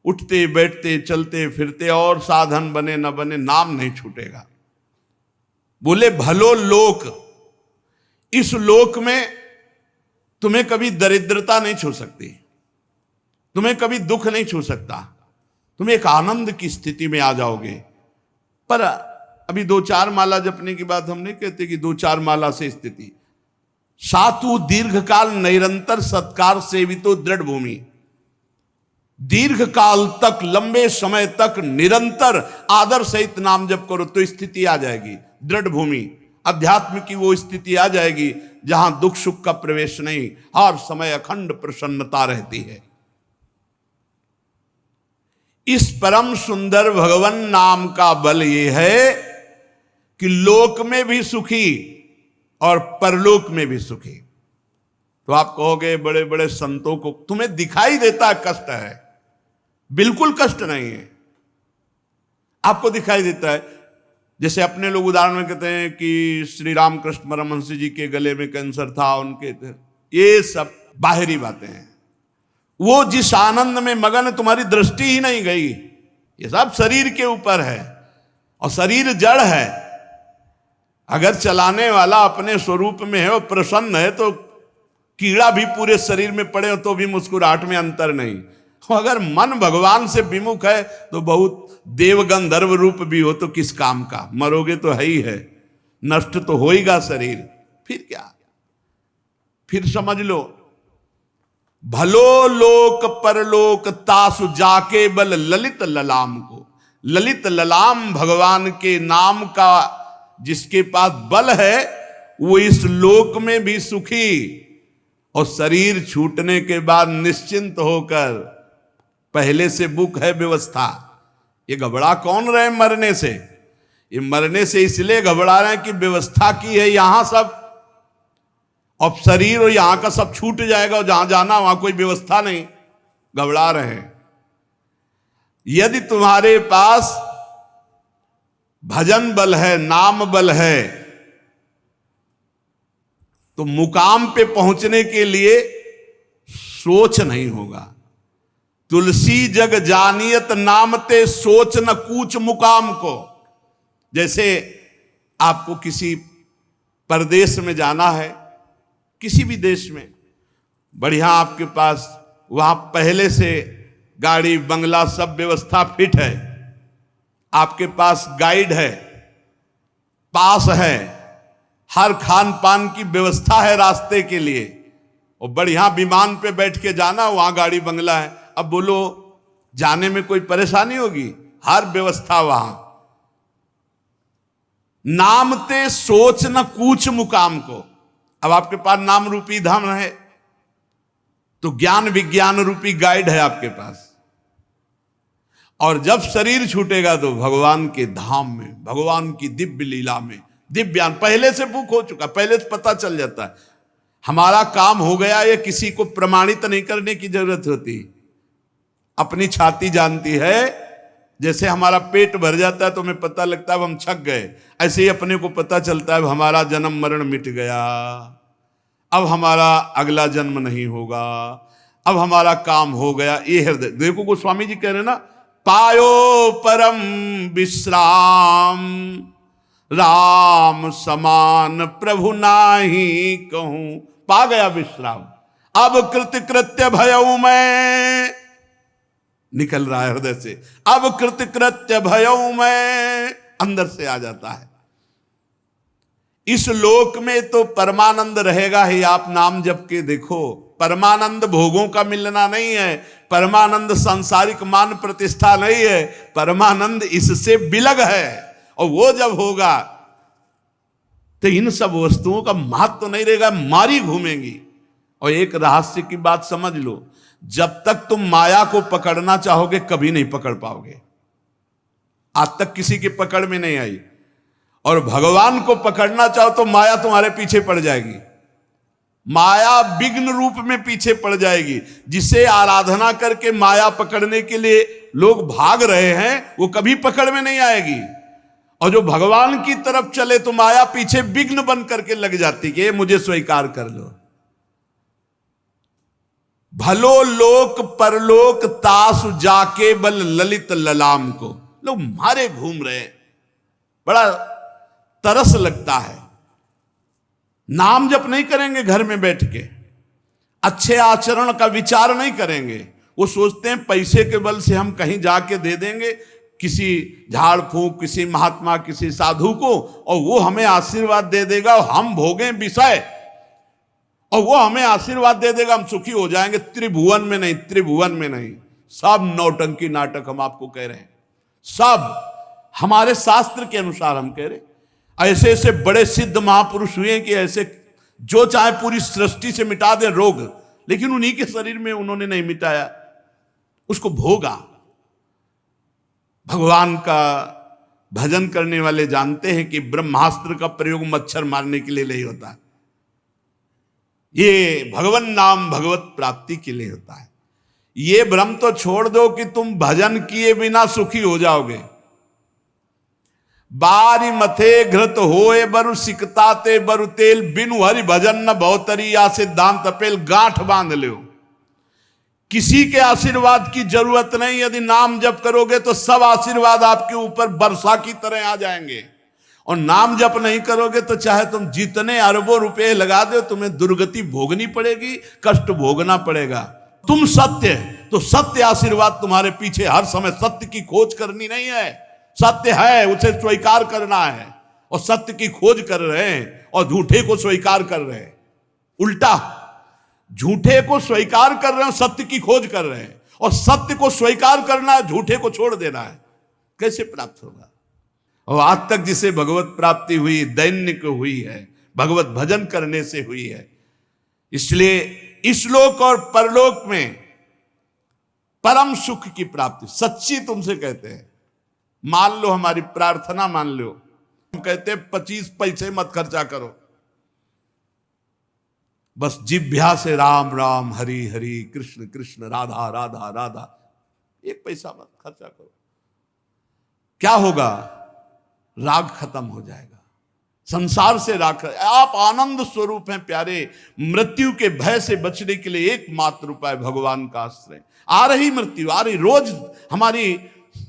उठते बैठते चलते फिरते और साधन बने न बने नाम नहीं छूटेगा। बोले भलो लोक, इस लोक में तुम्हें कभी दरिद्रता नहीं छू सकती, तुम्हें कभी दुख नहीं छू सकता, तुम एक आनंद की स्थिति में आ जाओगे। पर अभी 2-4 माला जपने की बात हम नहीं कहते कि 2-4 माला से स्थिति। सातु दीर्घकाल निरंतर सत्कार सेवितो दृढ़ भूमि। दीर्घ काल तक, लंबे समय तक निरंतर आदर सहित नाम जप करो तो स्थिति आ जाएगी दृढ़ भूमि। अध्यात्म की वो स्थिति आ जाएगी जहां दुख सुख का प्रवेश नहीं, हर समय अखंड प्रसन्नता रहती है। इस परम सुंदर भगवान नाम का बल ये है कि लोक में भी सुखी और परलोक में भी सुखी। तो आप कहोगे बड़े बड़े संतों को तुम्हें दिखाई देता है कष्ट है, बिल्कुल कष्ट नहीं है। आपको दिखाई देता है, जैसे अपने लोग उदाहरण में कहते हैं कि श्री रामकृष्ण परमहंस जी के गले में कैंसर था, उनके, ये सब बाहरी बातें हैं। वो जिस आनंद में मगन है तुम्हारी दृष्टि ही नहीं गई। ये सब शरीर के ऊपर है और शरीर जड़ है। अगर चलाने वाला अपने स्वरूप में है और प्रसन्न है तो कीड़ा भी पूरे शरीर में पड़े हो तो भी मुस्कुराहट में अंतर नहीं। अगर मन भगवान से विमुख है तो बहुत देव गंधर्व रूप भी हो तो किस काम का, मरोगे तो है ही है, नष्ट तो होएगा शरीर, फिर क्या। फिर समझ लो भलो लोक परलोक तासु जाके बल ललित ललाम को। ललित ललाम भगवान के नाम का जिसके पास बल है वो इस लोक में भी सुखी और शरीर छूटने के बाद निश्चिंत होकर, पहले से बुक है व्यवस्था। ये घबरा कौन रहे मरने से? ये मरने से इसलिए घबरा रहे हैं कि व्यवस्था की है यहां सब, और शरीर और यहां का सब छूट जाएगा और जहां जाना वहां कोई व्यवस्था नहीं, घबरा रहे हैं। यदि तुम्हारे पास भजन बल है, नाम बल है, तो मुकाम पे पहुंचने के लिए सोच नहीं होगा। तुलसी जग जानियत नामते सोच न कूच मुकाम को। जैसे आपको किसी परदेश में जाना है, किसी भी देश में, बढ़िया आपके पास वहां पहले से गाड़ी बंगला सब व्यवस्था फिट है, आपके पास गाइड है, पास है, हर खान पान की व्यवस्था है रास्ते के लिए, और बढ़िया विमान पे बैठ के जाना, वहां गाड़ी बंगला है। अब बोलो जाने में कोई परेशानी होगी? हर व्यवस्था वहां। नामते सोच न कूच मुकाम को। अब आपके पास नाम रूपी धाम है तो ज्ञान विज्ञान रूपी गाइड है आपके पास, और जब शरीर छूटेगा तो भगवान के धाम में, भगवान की दिव्य लीला में दिव्यान, पहले से बुक हो चुका, पहले से पता चल जाता है। हमारा काम हो गया, ये किसी को प्रमाणित नहीं करने की जरूरत होती, अपनी छाती जानती है। जैसे हमारा पेट भर जाता है तो हमें पता लगता है अब हम छक गए, ऐसे ही अपने को पता चलता है अब हमारा जन्म मरण मिट गया, अब हमारा अगला जन्म नहीं होगा, अब हमारा काम हो गया। ये हृदय, देखो गोस्वामी जी कह रहे ना, पायो परम विश्राम राम समान प्रभु नाही कहूं। पा गया विश्राम, अब कृतकृत्य भयऊ मैं, निकल रहा है हृदय से, अब कृतकृत्य भयऊ मैं, अंदर से आ जाता है। इस लोक में तो परमानंद रहेगा ही। आप नाम जप के देखो, परमानंद भोगों का मिलना नहीं है, परमानंद सांसारिक मान प्रतिष्ठा नहीं है, परमानंद इससे बिलग है। और वो जब होगा तो इन सब वस्तुओं का महत्व तो नहीं रहेगा, मारी घूमेंगी। और एक रहस्य की बात समझ लो, जब तक तुम माया को पकड़ना चाहोगे कभी नहीं पकड़ पाओगे। आज तक किसी की पकड़ में नहीं आई। और भगवान को पकड़ना चाहो तो माया तुम्हारे पीछे पड़ जाएगी, माया विघ्न रूप में पीछे पड़ जाएगी। जिसे आराधना करके माया पकड़ने के लिए लोग भाग रहे हैं, वो कभी पकड़ में नहीं आएगी। और जो भगवान की तरफ चले तो माया पीछे विघ्न बन करके लग जाती कि मुझे स्वीकार कर लो। भलो लोक परलोक तासु जाके बल ललित ललाम को, लोग मारे घूम रहे, बड़ा तरस लगता है। नाम जप नहीं करेंगे घर में बैठ के, अच्छे आचरण का विचार नहीं करेंगे। वो सोचते हैं पैसे के बल से हम कहीं जाके दे देंगे किसी झाड़ फूंक, किसी महात्मा, किसी साधु को, और वो हमें आशीर्वाद दे देगा और हम भोगें विषय, और वो हमें आशीर्वाद दे देगा, हम सुखी हो जाएंगे। त्रिभुवन में नहीं, त्रिभुवन में नहीं, सब नौटंकी नाटक हम आपको कह रहे हैं, सब हमारे शास्त्र के अनुसार हम कह रहे हैं। ऐसे ऐसे बड़े सिद्ध महापुरुष हुए कि ऐसे जो चाहे पूरी सृष्टि से मिटा दे रोग, लेकिन उन्हीं के शरीर में उन्होंने नहीं मिटाया, उसको भोगा। भगवान का भजन करने वाले जानते हैं कि ब्रह्मास्त्र का प्रयोग मच्छर मारने के लिए नहीं होता, ये भगवान नाम भगवत प्राप्ति के लिए होता है। ये भ्रम तो छोड़ दो कि तुम भजन किए बिना सुखी हो जाओगे। बारी मथे घृत होए बरु सिकताते बरु तेल, बिनु हरि भजन न बहुतरी, या सिद्धांत अपेल गांठ बांध लो। किसी के आशीर्वाद की जरूरत नहीं, यदि नाम जप करोगे तो सब आशीर्वाद आपके ऊपर वर्षा की तरह आ जाएंगे। और नाम जप नहीं करोगे तो चाहे तुम जितने अरबों रुपए लगा दो, तुम्हें दुर्गति भोगनी पड़ेगी, कष्ट भोगना पड़ेगा। तुम सत्य, तो सत्य आशीर्वाद तुम्हारे पीछे हर समय। सत्य की खोज करनी नहीं है, सत्य है उसे स्वीकार करना है। और सत्य की खोज कर रहे हैं और झूठे को स्वीकार कर रहे हैं, उल्टा झूठे को स्वीकार कर रहे हैं, सत्य की खोज कर रहे हैं। और सत्य को स्वीकार करना है, झूठे को छोड़ देना है। कैसे प्राप्त होगा? और आज तक जिसे भगवत प्राप्ति हुई दैन्य को हुई है, भगवत भजन करने से हुई है। इसलिए इस लोक और परलोक में परम सुख की प्राप्ति सच्ची तुमसे कहते हैं। मान लो हमारी प्रार्थना मान लो, हम कहते हैं 25 पैसे मत खर्चा करो, बस जिभ्या से राम राम हरि हरि कृष्ण कृष्ण राधा राधा राधा, 1 पैसा मत खर्चा करो। क्या होगा? राग खत्म हो जाएगा, संसार से राग। आप आनंद स्वरूप हैं प्यारे। मृत्यु के भय से बचने के लिए एकमात्र उपाय भगवान का आश्रय। आ रही मृत्यु, आ रही, रोज हमारी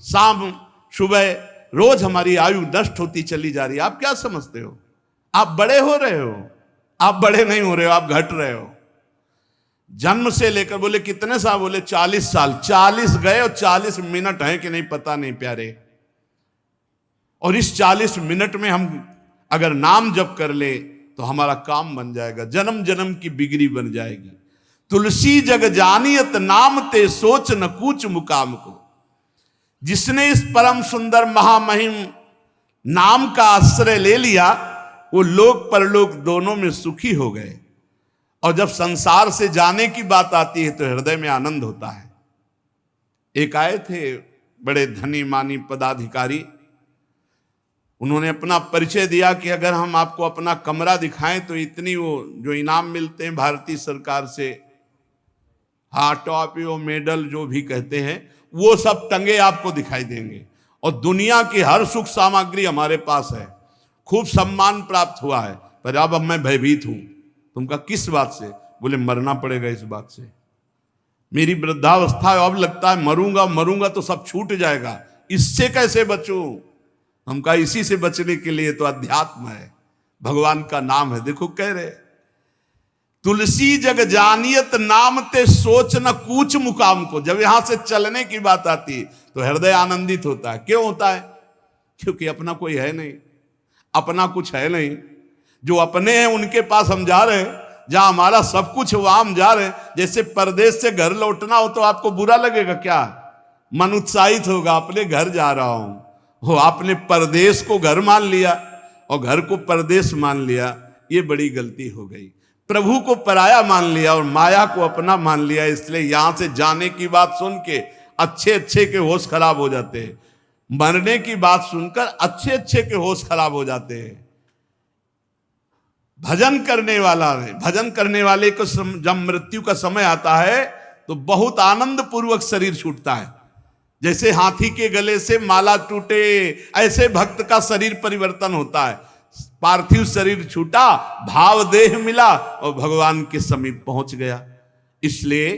शाम सुबह रोज हमारी आयु नष्ट होती चली जा रही है। आप क्या समझते हो? आप बड़े हो रहे हो? आप बड़े नहीं हो रहे हो, आप घट रहे हो। जन्म से लेकर, बोले कितने साल? बोले 40 साल। 40 गए और 40 मिनट है कि नहीं पता नहीं प्यारे। और इस 40 मिनट में हम अगर नाम जप कर ले तो हमारा काम बन जाएगा, जन्म जन्म की बिगड़ी बन जाएगी। तुलसी जग जानियत नाम ते सोच न कूच मुकाम को। जिसने इस परम सुंदर महामहिम नाम का आश्रय ले लिया, वो लोक परलोक दोनों में सुखी हो गए। और जब संसार से जाने की बात आती है तो हृदय में आनंद होता है। एक आए थे बड़े धनी मानी पदाधिकारी, उन्होंने अपना परिचय दिया कि अगर हम आपको अपना कमरा दिखाएं तो इतनी वो जो इनाम मिलते हैं भारतीय सरकार से, ट्रॉफी और मेडल जो भी कहते हैं, वो सब टंगे आपको दिखाई देंगे और दुनिया की हर सुख सामग्री हमारे पास है, खूब सम्मान प्राप्त हुआ है, पर अब मैं भयभीत हूं। तुमका किस बात से? बोले मरना पड़ेगा इस बात से, मेरी वृद्धावस्था है, अब लगता है मरूंगा मरूंगा तो सब छूट जाएगा, इससे कैसे बचूं? हम कहा इसी से बचने के लिए तो अध्यात्म है, भगवान का नाम है। देखो कह रहे तुलसी जग जानियत नाम ते सोच न कूच मुकाम को। जब यहां से चलने की बात आती तो हृदय आनंदित होता है। क्यों होता है? क्योंकि अपना कोई है नहीं, अपना कुछ है नहीं। जो अपने हैं उनके पास हम जा रहे हैं, जहां हमारा सब कुछ वहां हम जा रहे हैं। जैसे परदेश से घर लौटना हो तो आपको बुरा लगेगा क्या? मन उत्साहित होगा, अपने घर जा रहा हूं। हो आपने परदेश को घर मान लिया और घर को परदेश मान लिया, ये बड़ी गलती हो गई। प्रभु को पराया मान लिया और माया को अपना मान लिया। इसलिए यहां से जाने की बात सुन के अच्छे अच्छे के होश खराब हो जाते हैं, मरने की बात सुनकर अच्छे अच्छे के होश खराब हो जाते हैं। भजन करने वाला है, भजन करने वाले को जब मृत्यु का समय आता है तो बहुत आनंद पूर्वक शरीर छूटता है। जैसे हाथी के गले से माला टूटे, ऐसे भक्त का शरीर परिवर्तन होता है। पार्थिव शरीर छूटा, भाव देह मिला और भगवान के समीप पहुंच गया। इसलिए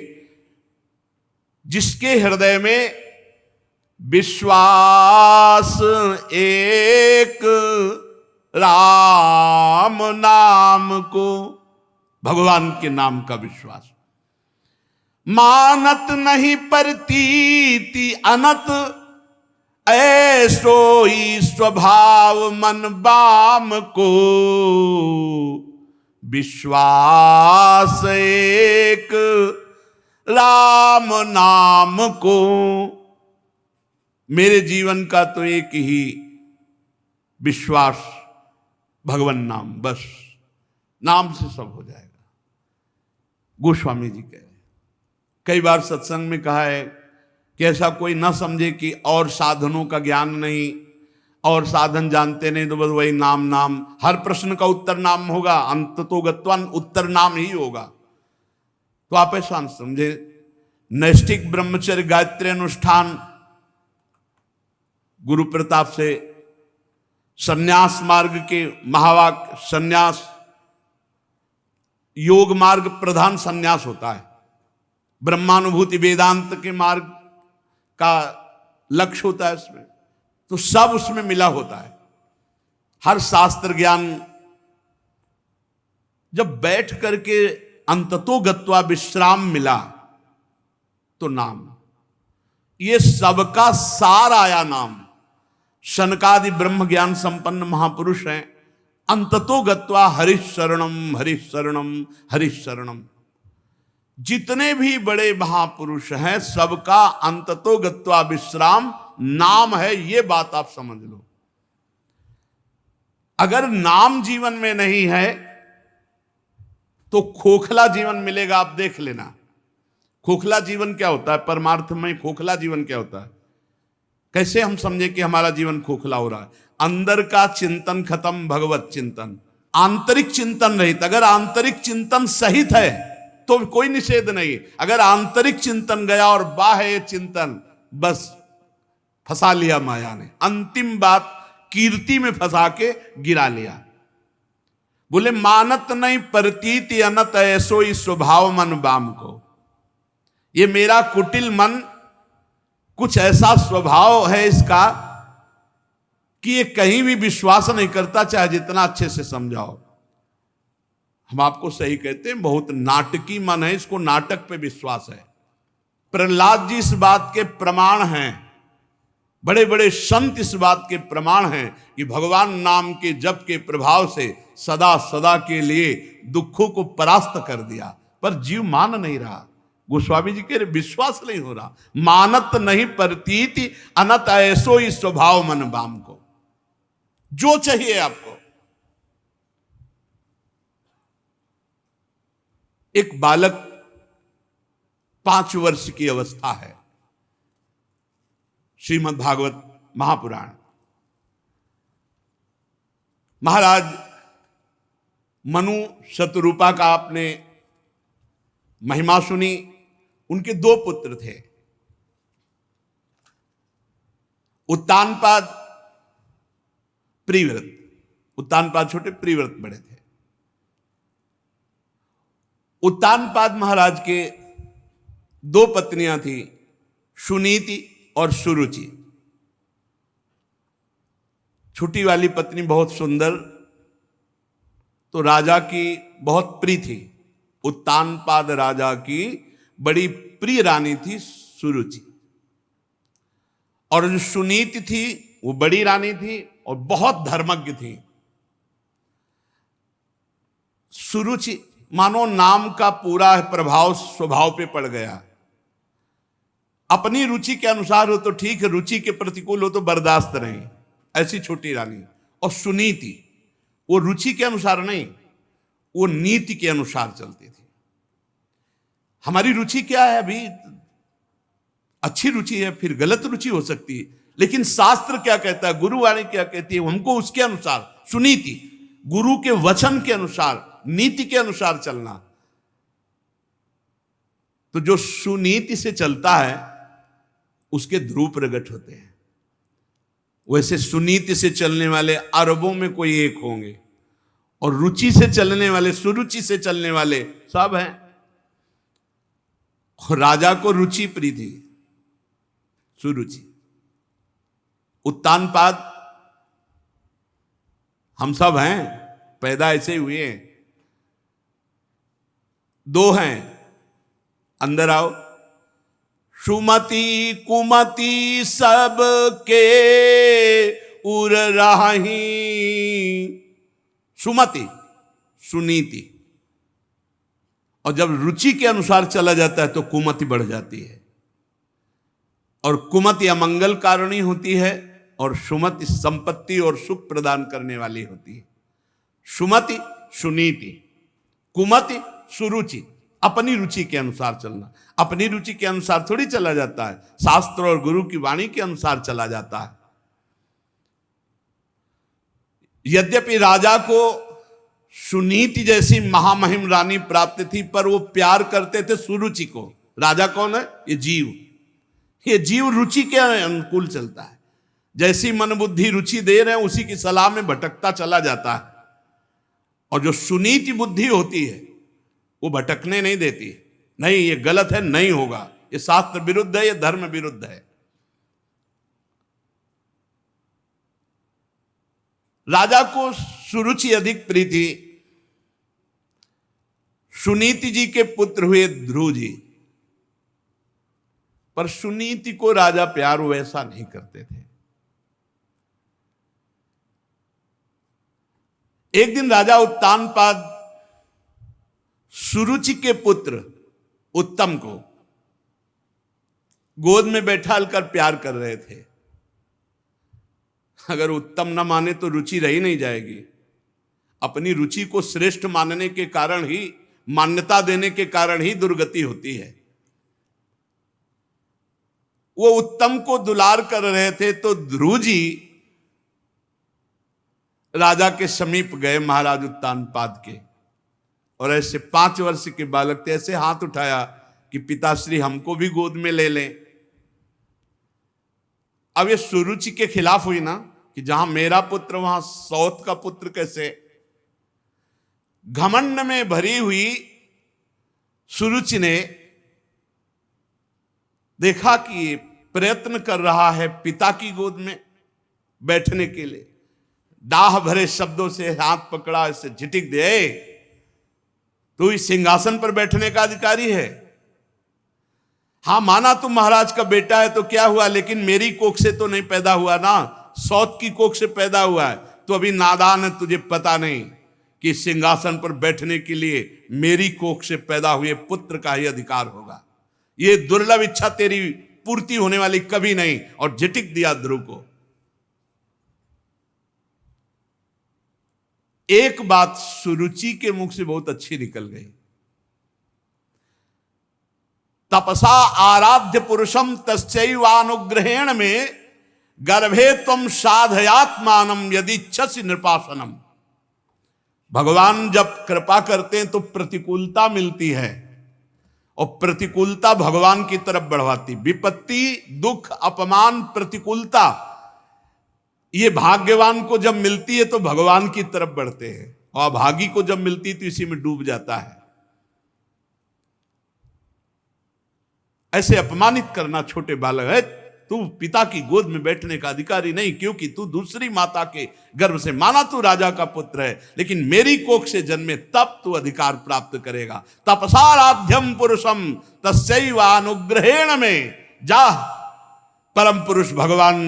जिसके हृदय में विश्वास एक राम नाम को, भगवान के नाम का विश्वास, मानत नहीं परतीति अनत, ऐसो ही स्वभाव मन बाम को, विश्वास एक राम नाम को। मेरे जीवन का तो एक ही विश्वास, भगवान नाम, बस नाम से सब हो जाएगा। गोस्वामी जी कह रहे, कई बार सत्संग में कहा है कि ऐसा कोई ना समझे कि और साधनों का ज्ञान नहीं, और साधन जानते नहीं, तो बस वही नाम नाम, हर प्रश्न का उत्तर नाम होगा, अंततोगत्वा उत्तर नाम ही होगा। तो आप ऐसा न समझे। नैष्ठिक ब्रह्मचर्य गायत्री अनुष्ठान गुरु प्रताप से संन्यास मार्ग के महावाक्य, संन्यास योग मार्ग प्रधान संन्यास होता है। ब्रह्मानुभूति वेदांत के मार्ग का लक्ष्य होता है इसमें, तो सब उसमें मिला होता है। हर शास्त्र ज्ञान जब बैठ करके अंततोगत्वा विश्राम मिला तो नाम, ये सबका सार आया नाम। शनकादि ब्रह्म ज्ञान संपन्न महापुरुष हैं, अंततोगत्वा हरिः शरणम हरिः शरणम हरिः शरणम। जितने भी बड़े महापुरुष हैं सबका अंततोगत्वा विश्राम नाम है, ये बात आप समझ लो। अगर नाम जीवन में नहीं है तो खोखला जीवन मिलेगा। आप देख लेना, खोखला जीवन क्या होता है, परमार्थ में खोखला जीवन क्या होता है। कैसे हम समझे कि हमारा जीवन खोखला हो रहा है? अंदर का चिंतन खत्म, भगवत चिंतन, आंतरिक चिंतन रहित। अगर आंतरिक चिंतन सहित है तो कोई निषेध नहीं। अगर आंतरिक चिंतन गया और बाह्य चिंतन, बस फंसा लिया माया ने। अंतिम बात कीर्ति में फंसा के गिरा लिया। बोले मानत नहीं परतीति अनत, ऐसो ही स्वभाव मन बाम को। ये मेरा कुटिल मन, कुछ ऐसा स्वभाव है इसका कि ये कहीं भी विश्वास नहीं करता, चाहे जितना अच्छे से समझाओ। हम आपको सही कहते हैं, बहुत नाटकी मन है, इसको नाटक पे विश्वास है। प्रहलाद जी इस बात के प्रमाण हैं, बड़े बड़े संत इस बात के प्रमाण हैं कि भगवान नाम के जप के प्रभाव से सदा सदा के लिए दुखों को परास्त कर दिया, पर जीव मान नहीं रहा। गोस्वामी जी के विश्वास नहीं हो रहा। मानत नहीं परतीति अनत, ऐसो ही स्वभाव मन बाम को। जो चाहिए आपको। एक बालक 5 वर्ष की अवस्था है, श्रीमद् भागवत महापुराण, महाराज मनु शतरूपा का आपने महिमा सुनी। उनके दो पुत्र थे, उत्तानपाद, प्रिव्रत। उत्तानपाद छोटे, प्रिव्रत बड़े थे। उत्तानपाद महाराज के दो पत्नियां थी, सुनीति और सुरुचि। छोटी वाली पत्नी बहुत सुंदर, तो राजा की बहुत प्रिय थी। उत्तानपाद राजा की बड़ी प्रिय रानी थी सुरुचि। और जो सुनीति थी वो बड़ी रानी थी और बहुत धर्मज्ञ थी। सुरुचि मानो नाम का पूरा प्रभाव स्वभाव पे पड़ गया। अपनी रुचि के अनुसार हो तो ठीक है, रुचि के प्रतिकूल हो तो बर्दाश्त नहीं, ऐसी छोटी रानी। और सुनीति वो रुचि के अनुसार नहीं, वो नीति के अनुसार चलती थी। हमारी रुचि क्या है? अभी अच्छी रुचि है, फिर गलत रुचि हो सकती है, लेकिन शास्त्र क्या कहता है, गुरुवाणी क्या कहती है, हमको उसके अनुसार, सुनीति गुरु के वचन के अनुसार, नीति के अनुसार चलना। तो जो सुनीति से चलता है उसके ध्रुव प्रकट होते हैं। वैसे सुनीति से चलने वाले अरबों में कोई एक होंगे, और रुचि से चलने वाले, सुरुचि से चलने वाले सब हैं। और राजा को रुचि प्रिय थी, सुरुचि। उत्तानपाद हम सब हैं, पैदा ऐसे ही हुए हैं। दो हैं, अंदर आओ। सुमति कुमति सब के उर राही। सुमति सुनीति, और जब रुचि के अनुसार चला जाता है तो कुमति बढ़ जाती है। और कुमति अमंगल कारिणी होती है, और सुमति संपत्ति और सुख प्रदान करने वाली होती है। सुमति सुनीति, कुमति सुरुचि, अपनी रुचि के अनुसार चलना। अपनी रुचि के अनुसार थोड़ी चला जाता है, शास्त्र और गुरु की वाणी के अनुसार चला जाता है। यद्यपि राजा को सुनीति जैसी महामहिम रानी प्राप्त थी, पर वो प्यार करते थे सुरुचि को। राजा कौन है? ये जीव। ये जीव रुचि के अनुकूल चलता है। जैसी मन बुद्धि रुचि दे रहे हैं उसी की सलाह में भटकता चला जाता है। और जो सुनीति बुद्धि होती है वो भटकने नहीं देती। नहीं, ये गलत है, नहीं होगा, ये शास्त्र विरुद्ध है, ये धर्म विरुद्ध है। राजा को सुरुचि अधिक प्रिय थी। सुनीति जी के पुत्र हुए ध्रुव जी, पर सुनीति को राजा प्यार वैसा नहीं करते थे। एक दिन राजा उत्तानपाद सुरुचि के पुत्र उत्तम को गोद में बैठाकर प्यार कर रहे थे। अगर उत्तम न माने तो रुचि रही नहीं जाएगी। अपनी रुचि को श्रेष्ठ मानने के कारण ही, मान्यता देने के कारण ही दुर्गति होती है। वो उत्तम को दुलार कर रहे थे, तो ध्रुव जी राजा के समीप गए, महाराज उत्तानपाद के, और ऐसे 5 वर्ष के बालक थे, ऐसे हाथ उठाया कि पिताश्री हमको भी गोद में ले लें। अब ये सुरुचि के खिलाफ हुई ना, कि जहां मेरा पुत्र वहां सौत का पुत्र कैसे। घमंड में भरी हुई सुरुचि ने देखा कि प्रयत्न कर रहा है पिता की गोद में बैठने के लिए। दाह भरे शब्दों से हाथ पकड़ा, इसे झिटिक दे, तू इस सिंहासन पर बैठने का अधिकारी है। हां, माना तुम महाराज का बेटा है तो क्या हुआ, लेकिन मेरी कोख से तो नहीं पैदा हुआ ना, सौत की कोख से पैदा हुआ है। तो अभी नादान है, तुझे पता नहीं कि सिंहासन पर बैठने के लिए मेरी कोख से पैदा हुए पुत्र का ही अधिकार होगा। ये दुर्लभ इच्छा तेरी पूर्ति होने वाली कभी नहीं। और झिटिक दिया ध्रुव को। एक बात सुरुचि के मुख से बहुत अच्छी निकल गई। तपसा आराध्य पुरुषम तस्यैवानुग्रहेण में गर्भे त्वं साधयात्मानं यदि इच्छसि नृपासनम। भगवान जब कृपा करते हैं तो प्रतिकूलता मिलती है, और प्रतिकूलता भगवान की तरफ बढ़वाती। विपत्ति, दुख, अपमान, प्रतिकूलता, ये भाग्यवान को जब मिलती है तो भगवान की तरफ बढ़ते हैं, और अभागी को जब मिलती है तो इसी में डूब जाता है। ऐसे अपमानित करना छोटे बालक है, तू पिता की गोद में बैठने का अधिकारी नहीं, क्योंकि तू दूसरी माता के गर्भ से, माना तू राजा का पुत्र है, लेकिन मेरी कोख से जन्मे, तब तू अधिकार प्राप्त करेगा। तपसाराध्यम पुरुषम तस्यैवानुग्रहेण में, जा परम पुरुष भगवान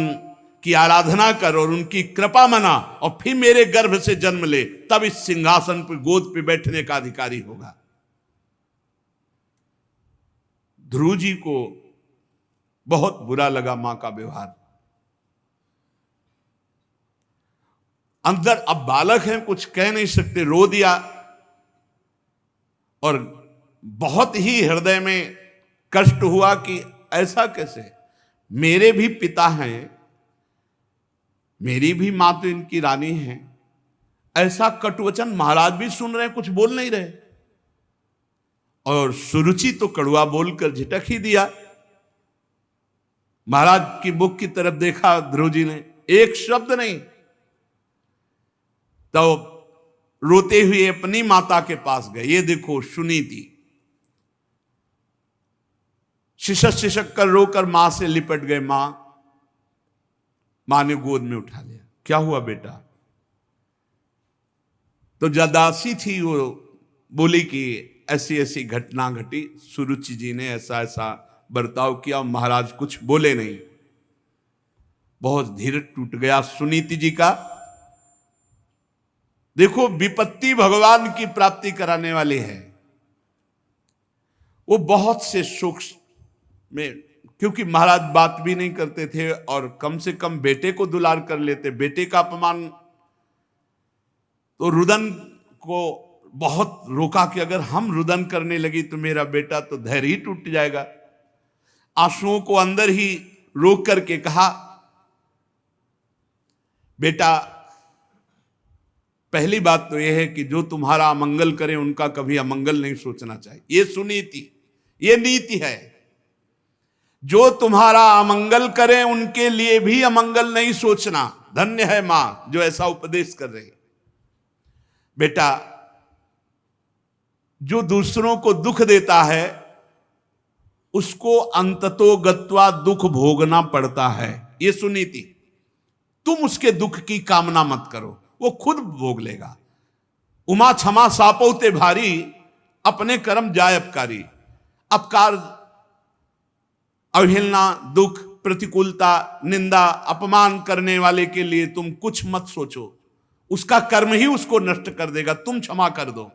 की आराधना कर और उनकी कृपा मना, और फिर मेरे गर्भ से जन्म ले, तब इस सिंहासन पर गोद पे बैठने का अधिकारी होगा। ध्रुव जी को बहुत बुरा लगा मां का व्यवहार। अंदर अब बालक हैं, कुछ कह नहीं सकते, रो दिया, और बहुत ही हृदय में कष्ट हुआ कि ऐसा कैसे, मेरे भी पिता हैं, मेरी भी मां तो इनकी रानी है, ऐसा कटुवचन महाराज भी सुन रहे हैं, कुछ बोल नहीं रहे। और सुरुचि तो कड़वा बोलकर झिटक ही दिया। महाराज की मुख की तरफ देखा ध्रुव जी ने, एक शब्द नहीं। तो रोते हुए अपनी माता के पास गए। ये देखो सुनीति, शिशक कर रोकर मां से लिपट गए। मां ने गोद में उठा लिया। क्या हुआ बेटा? तो जदासी थी, वो बोली कि ऐसी ऐसी घटना घटी, सुरुचि जी ने ऐसा ऐसा बर्ताव किया, महाराज कुछ बोले नहीं। बहुत धीरज टूट गया सुनीति जी का। देखो, विपत्ति भगवान की प्राप्ति कराने वाली है। वो बहुत से सुख में, क्योंकि महाराज बात भी नहीं करते थे और कम से कम बेटे को दुलार कर लेते। बेटे का अपमान तो रुदन को बहुत रोका कि अगर हम रुदन करने लगी तो मेरा बेटा तो धैर्य ही टूट जाएगा। आंसुओं को अंदर ही रोक करके कहा, बेटा पहली बात तो यह है कि जो तुम्हारा अमंगल करे उनका कभी अमंगल नहीं सोचना चाहिए। ये सुनीति, ये नीति है। जो तुम्हारा अमंगल करे उनके लिए भी अमंगल नहीं सोचना। धन्य है मां जो ऐसा उपदेश कर रही। बेटा, जो दूसरों को दुख देता है उसको अंततो गत्वा दुख भोगना पड़ता है। ये सुनीति। तुम उसके दुख की कामना मत करो, वो खुद भोग लेगा। उमा क्षमा सापोते भारी, अपने कर्म जाय अपकारी। अपकार, अवहेलना, दुख, प्रतिकूलता, निंदा, अपमान करने वाले के लिए तुम कुछ मत सोचो। उसका कर्म ही उसको नष्ट कर देगा। तुम क्षमा कर दो।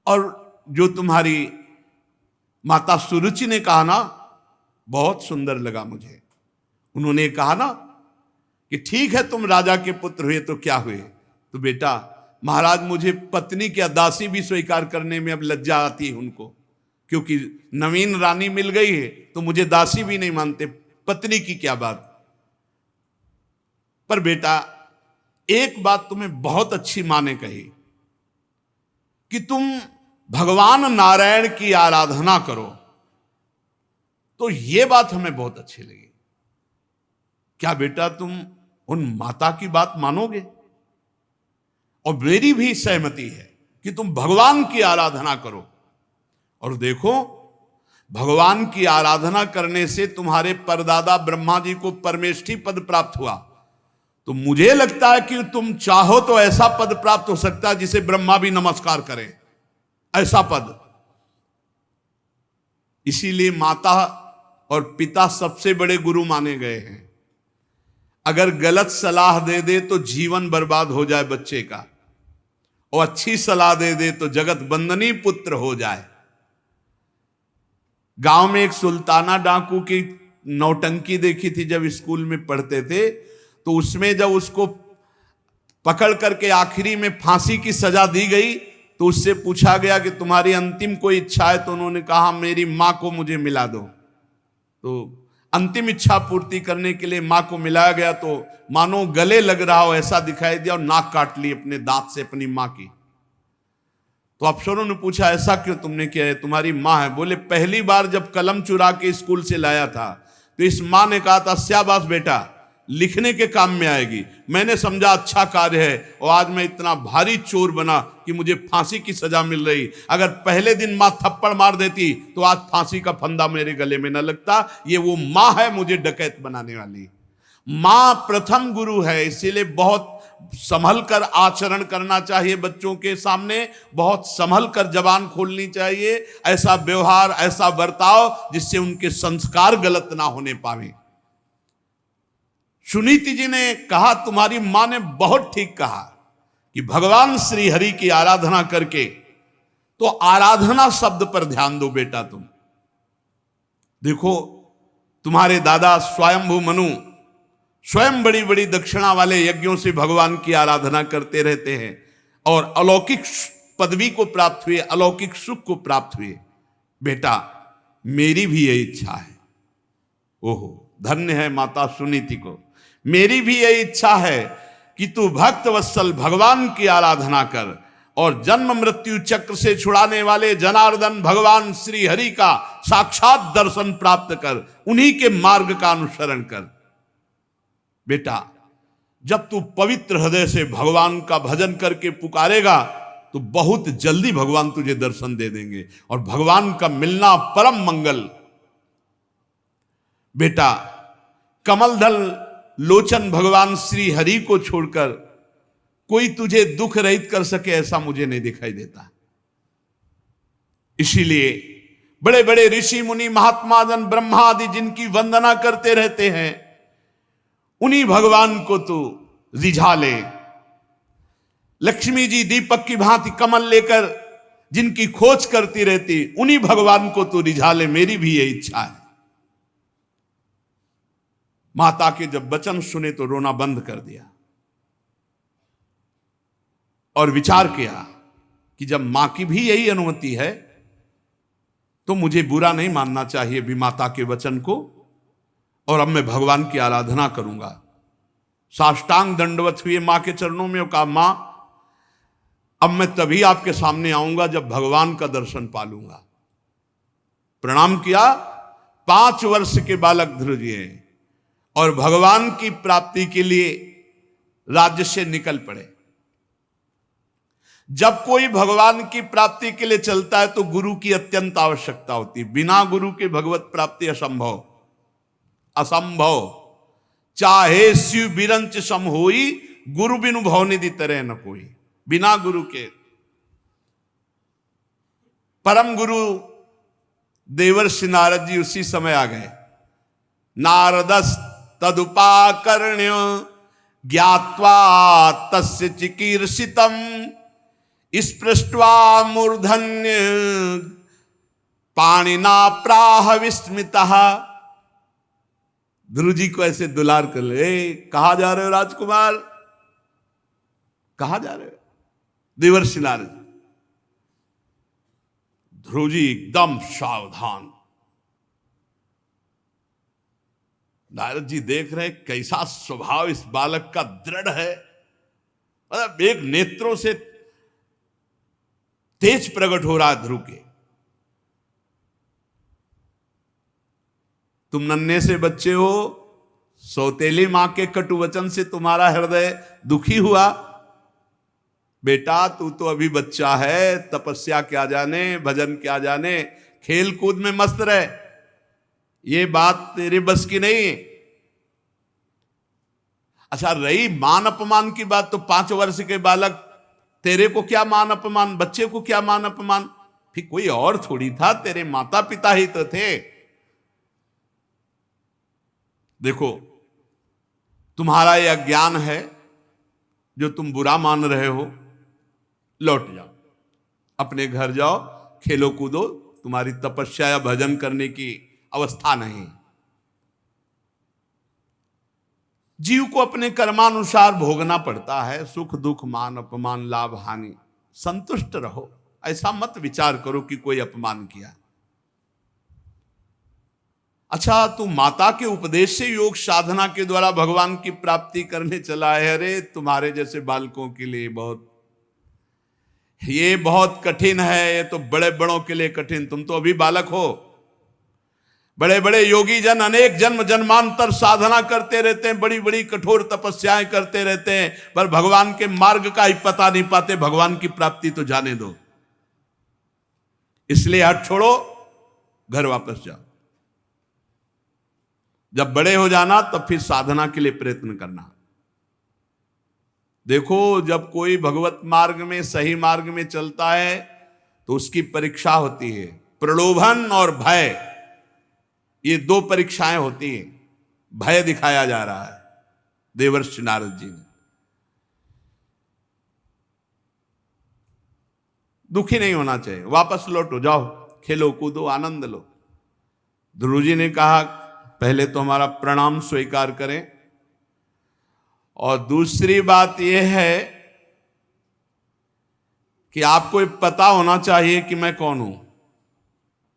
और जो तुम्हारी माता सुरुचि ने कहा ना, बहुत सुंदर लगा मुझे। उन्होंने कहा ना कि ठीक है तुम राजा के पुत्र हुए तो क्या हुए, तो बेटा महाराज मुझे पत्नी की दासी भी स्वीकार करने में अब लज्जा आती है उनको, क्योंकि नवीन रानी मिल गई है तो मुझे दासी भी नहीं मानते, पत्नी की क्या बात। पर बेटा एक बात तुम्हें बहुत अच्छी मां ने कही कि तुम भगवान नारायण की आराधना करो। तो यह बात हमें बहुत अच्छी लगी। क्या बेटा तुम उन माता की बात मानोगे? और मेरी भी सहमति है कि तुम भगवान की आराधना करो। और देखो, भगवान की आराधना करने से तुम्हारे परदादा ब्रह्मा जी को परमेष्ठी पद प्राप्त हुआ। तो मुझे लगता है कि तुम चाहो तो ऐसा पद प्राप्त हो सकता है जिसे ब्रह्मा भी नमस्कार करें, ऐसा पद। इसीलिए माता और पिता सबसे बड़े गुरु माने गए हैं। अगर गलत सलाह दे दे तो जीवन बर्बाद हो जाए बच्चे का, और अच्छी सलाह दे दे तो जगत बंदनी पुत्र हो जाए। गांव में एक सुल्ताना डाकू की नौटंकी देखी थी जब स्कूल में पढ़ते थे। तो उसमें जब उसको पकड़ करके आखिरी में फांसी की सजा दी गई तो उससे पूछा गया कि तुम्हारी अंतिम कोई इच्छा है? तो उन्होंने कहा मेरी मां को मुझे मिला दो। तो अंतिम इच्छा पूर्ति करने के लिए मां को मिलाया गया तो मानो गले लग रहा हो ऐसा दिखाई दिया और नाक काट ली अपने दांत से अपनी मां की। तो अफसरों ने पूछा ऐसा क्यों तुमने किया है, तुम्हारी मां है। बोले पहली बार जब कलम चुरा के स्कूल से लाया था तो इस मां ने कहा था शाबाश बेटा लिखने के काम में आएगी। मैंने समझा अच्छा कार्य है और आज मैं इतना भारी चोर बना कि मुझे फांसी की सजा मिल रही। अगर पहले दिन मां थप्पड़ मार देती तो आज फांसी का फंदा मेरे गले में न लगता। ये वो मां है मुझे डकैत बनाने वाली। मां प्रथम गुरु है, इसीलिए बहुत संभल कर आचरण करना चाहिए बच्चों के सामने, बहुत संभल कर जबान खोलनी चाहिए, ऐसा व्यवहार ऐसा बर्ताव जिससे उनके संस्कार गलत ना होने पावे। सुनीति जी ने कहा तुम्हारी मां ने बहुत ठीक कहा कि भगवान श्री हरि की आराधना करके, तो आराधना शब्द पर ध्यान दो बेटा। तुम देखो तुम्हारे दादा स्वयंभू मनु स्वयं बड़ी बड़ी दक्षिणा वाले यज्ञों से भगवान की आराधना करते रहते हैं और अलौकिक पदवी को प्राप्त हुए, अलौकिक सुख को प्राप्त हुए। बेटा मेरी भी यही इच्छा है। ओहो धन्य है माता सुनीति को। मेरी भी यही इच्छा है कि तू भक्त वत्सल भगवान की आराधना कर और जन्म मृत्यु चक्र से छुड़ाने वाले जनार्दन भगवान श्री हरि का साक्षात दर्शन प्राप्त कर, उन्हीं के मार्ग का अनुसरण कर। बेटा जब तू पवित्र हृदय से भगवान का भजन करके पुकारेगा तो बहुत जल्दी भगवान तुझे दर्शन दे देंगे और भगवान का मिलना परम मंगल। बेटा कमलदल लोचन भगवान श्री हरि को छोड़कर कोई तुझे दुख रहित कर सके ऐसा मुझे नहीं दिखाई देता। इसीलिए बड़े बड़े ऋषि मुनि महात्मा जन ब्रह्मा आदि जिनकी वंदना करते रहते हैं, उन्हीं भगवान को तू रिझा ले। लक्ष्मी जी दीपक की भांति कमल लेकर जिनकी खोज करती रहती, उन्हीं भगवान को तू रिझा ले। मेरी भी यही इच्छा है। माता के जब वचन सुने तो रोना बंद कर दिया और विचार किया कि जब मां की भी यही अनुमति है तो मुझे बुरा नहीं मानना चाहिए भी माता के वचन को, और अब मैं भगवान की आराधना करूंगा। साष्टांग दंडवत हुए मां के चरणों में और कहा मां अब मैं तभी आपके सामने आऊंगा जब भगवान का दर्शन पालूंगा। प्रणाम किया। 5 वर्ष के बालक ध्रुव जी हैं और भगवान की प्राप्ति के लिए राज्य से निकल पड़े। जब कोई भगवान की प्राप्ति के लिए चलता है तो गुरु की अत्यंत आवश्यकता होती है। बिना गुरु के भगवत प्राप्ति असंभव, असंभव। चाहे शिव बिरंच सम होई, गुरु बिनु भवनिधि तरह न कोई। बिना गुरु के परम गुरु देवर्षि नारद जी उसी समय आ गए। नारदस तदुपाकर्ण्य ज्ञात्वा तस्य चिकीर्षितम स्पृष्ट्वा मूर्धन्य पाणिना प्राह विस्मितः। ध्रुव जी को ऐसे दुलार कर ले, कहा जा रहे हो राजकुमार, कहा जा रहे हो? देवर्षि नारद। ध्रुव जी एकदम सावधान। नारद जी देख रहे कैसा स्वभाव इस बालक का दृढ़ है, मतलब एक नेत्रों से तेज प्रकट हो रहा है ध्रुव के। तुम नन्हे से बच्चे हो, सौतेली मां के कटु वचन से तुम्हारा हृदय दुखी हुआ। बेटा तू तो अभी बच्चा है, तपस्या क्या जाने, भजन क्या जाने, खेल कूद में मस्त रहे, ये बात तेरे बस की नहीं। अच्छा रही मान अपमान की बात, तो 5 वर्ष के बालक तेरे को क्या मान अपमान, बच्चे को क्या मान अपमान, फिर कोई और थोड़ी था, तेरे माता पिता ही तो थे। देखो तुम्हारा यह ज्ञान है जो तुम बुरा मान रहे हो, लौट जाओ, अपने घर जाओ, खेलो कूदो, तुम्हारी तपस्या या भजन करने की अवस्था नहीं। जीव को अपने कर्मानुसार भोगना पड़ता है, सुख दुख मान अपमान लाभ हानि, संतुष्ट रहो। ऐसा मत विचार करो कि कोई अपमान किया। अच्छा, तू माता के उपदेश से योग साधना के द्वारा भगवान की प्राप्ति करने चला है? अरे तुम्हारे जैसे बालकों के लिए ये बहुत कठिन है। ये तो बड़े बड़ों के लिए कठिन, तुम तो अभी बालक हो। बड़े बड़े योगी जन अनेक जन्म जन्मांतर साधना करते रहते हैं, बड़ी बड़ी कठोर तपस्याएं करते रहते हैं, पर भगवान के मार्ग का ही पता नहीं पाते। भगवान की प्राप्ति तो जाने दो। इसलिए हट छोड़ो, घर वापस जाओ। जब बड़े हो जाना तब फिर साधना के लिए प्रयत्न करना। देखो, जब कोई भगवत मार्ग में, सही मार्ग में चलता है तो उसकी परीक्षा होती है। प्रलोभन और भय, ये दो परीक्षाएं होती हैं। भय दिखाया जा रहा है देवर्षि नारद जी ने। दुखी नहीं होना चाहिए, वापस लौटो, जाओ, खेलो कूदो, आनंद लो। ध्रुव जी ने कहा पहले तो हमारा प्रणाम स्वीकार करें, और दूसरी बात यह है कि आपको पता होना चाहिए कि मैं कौन हूं।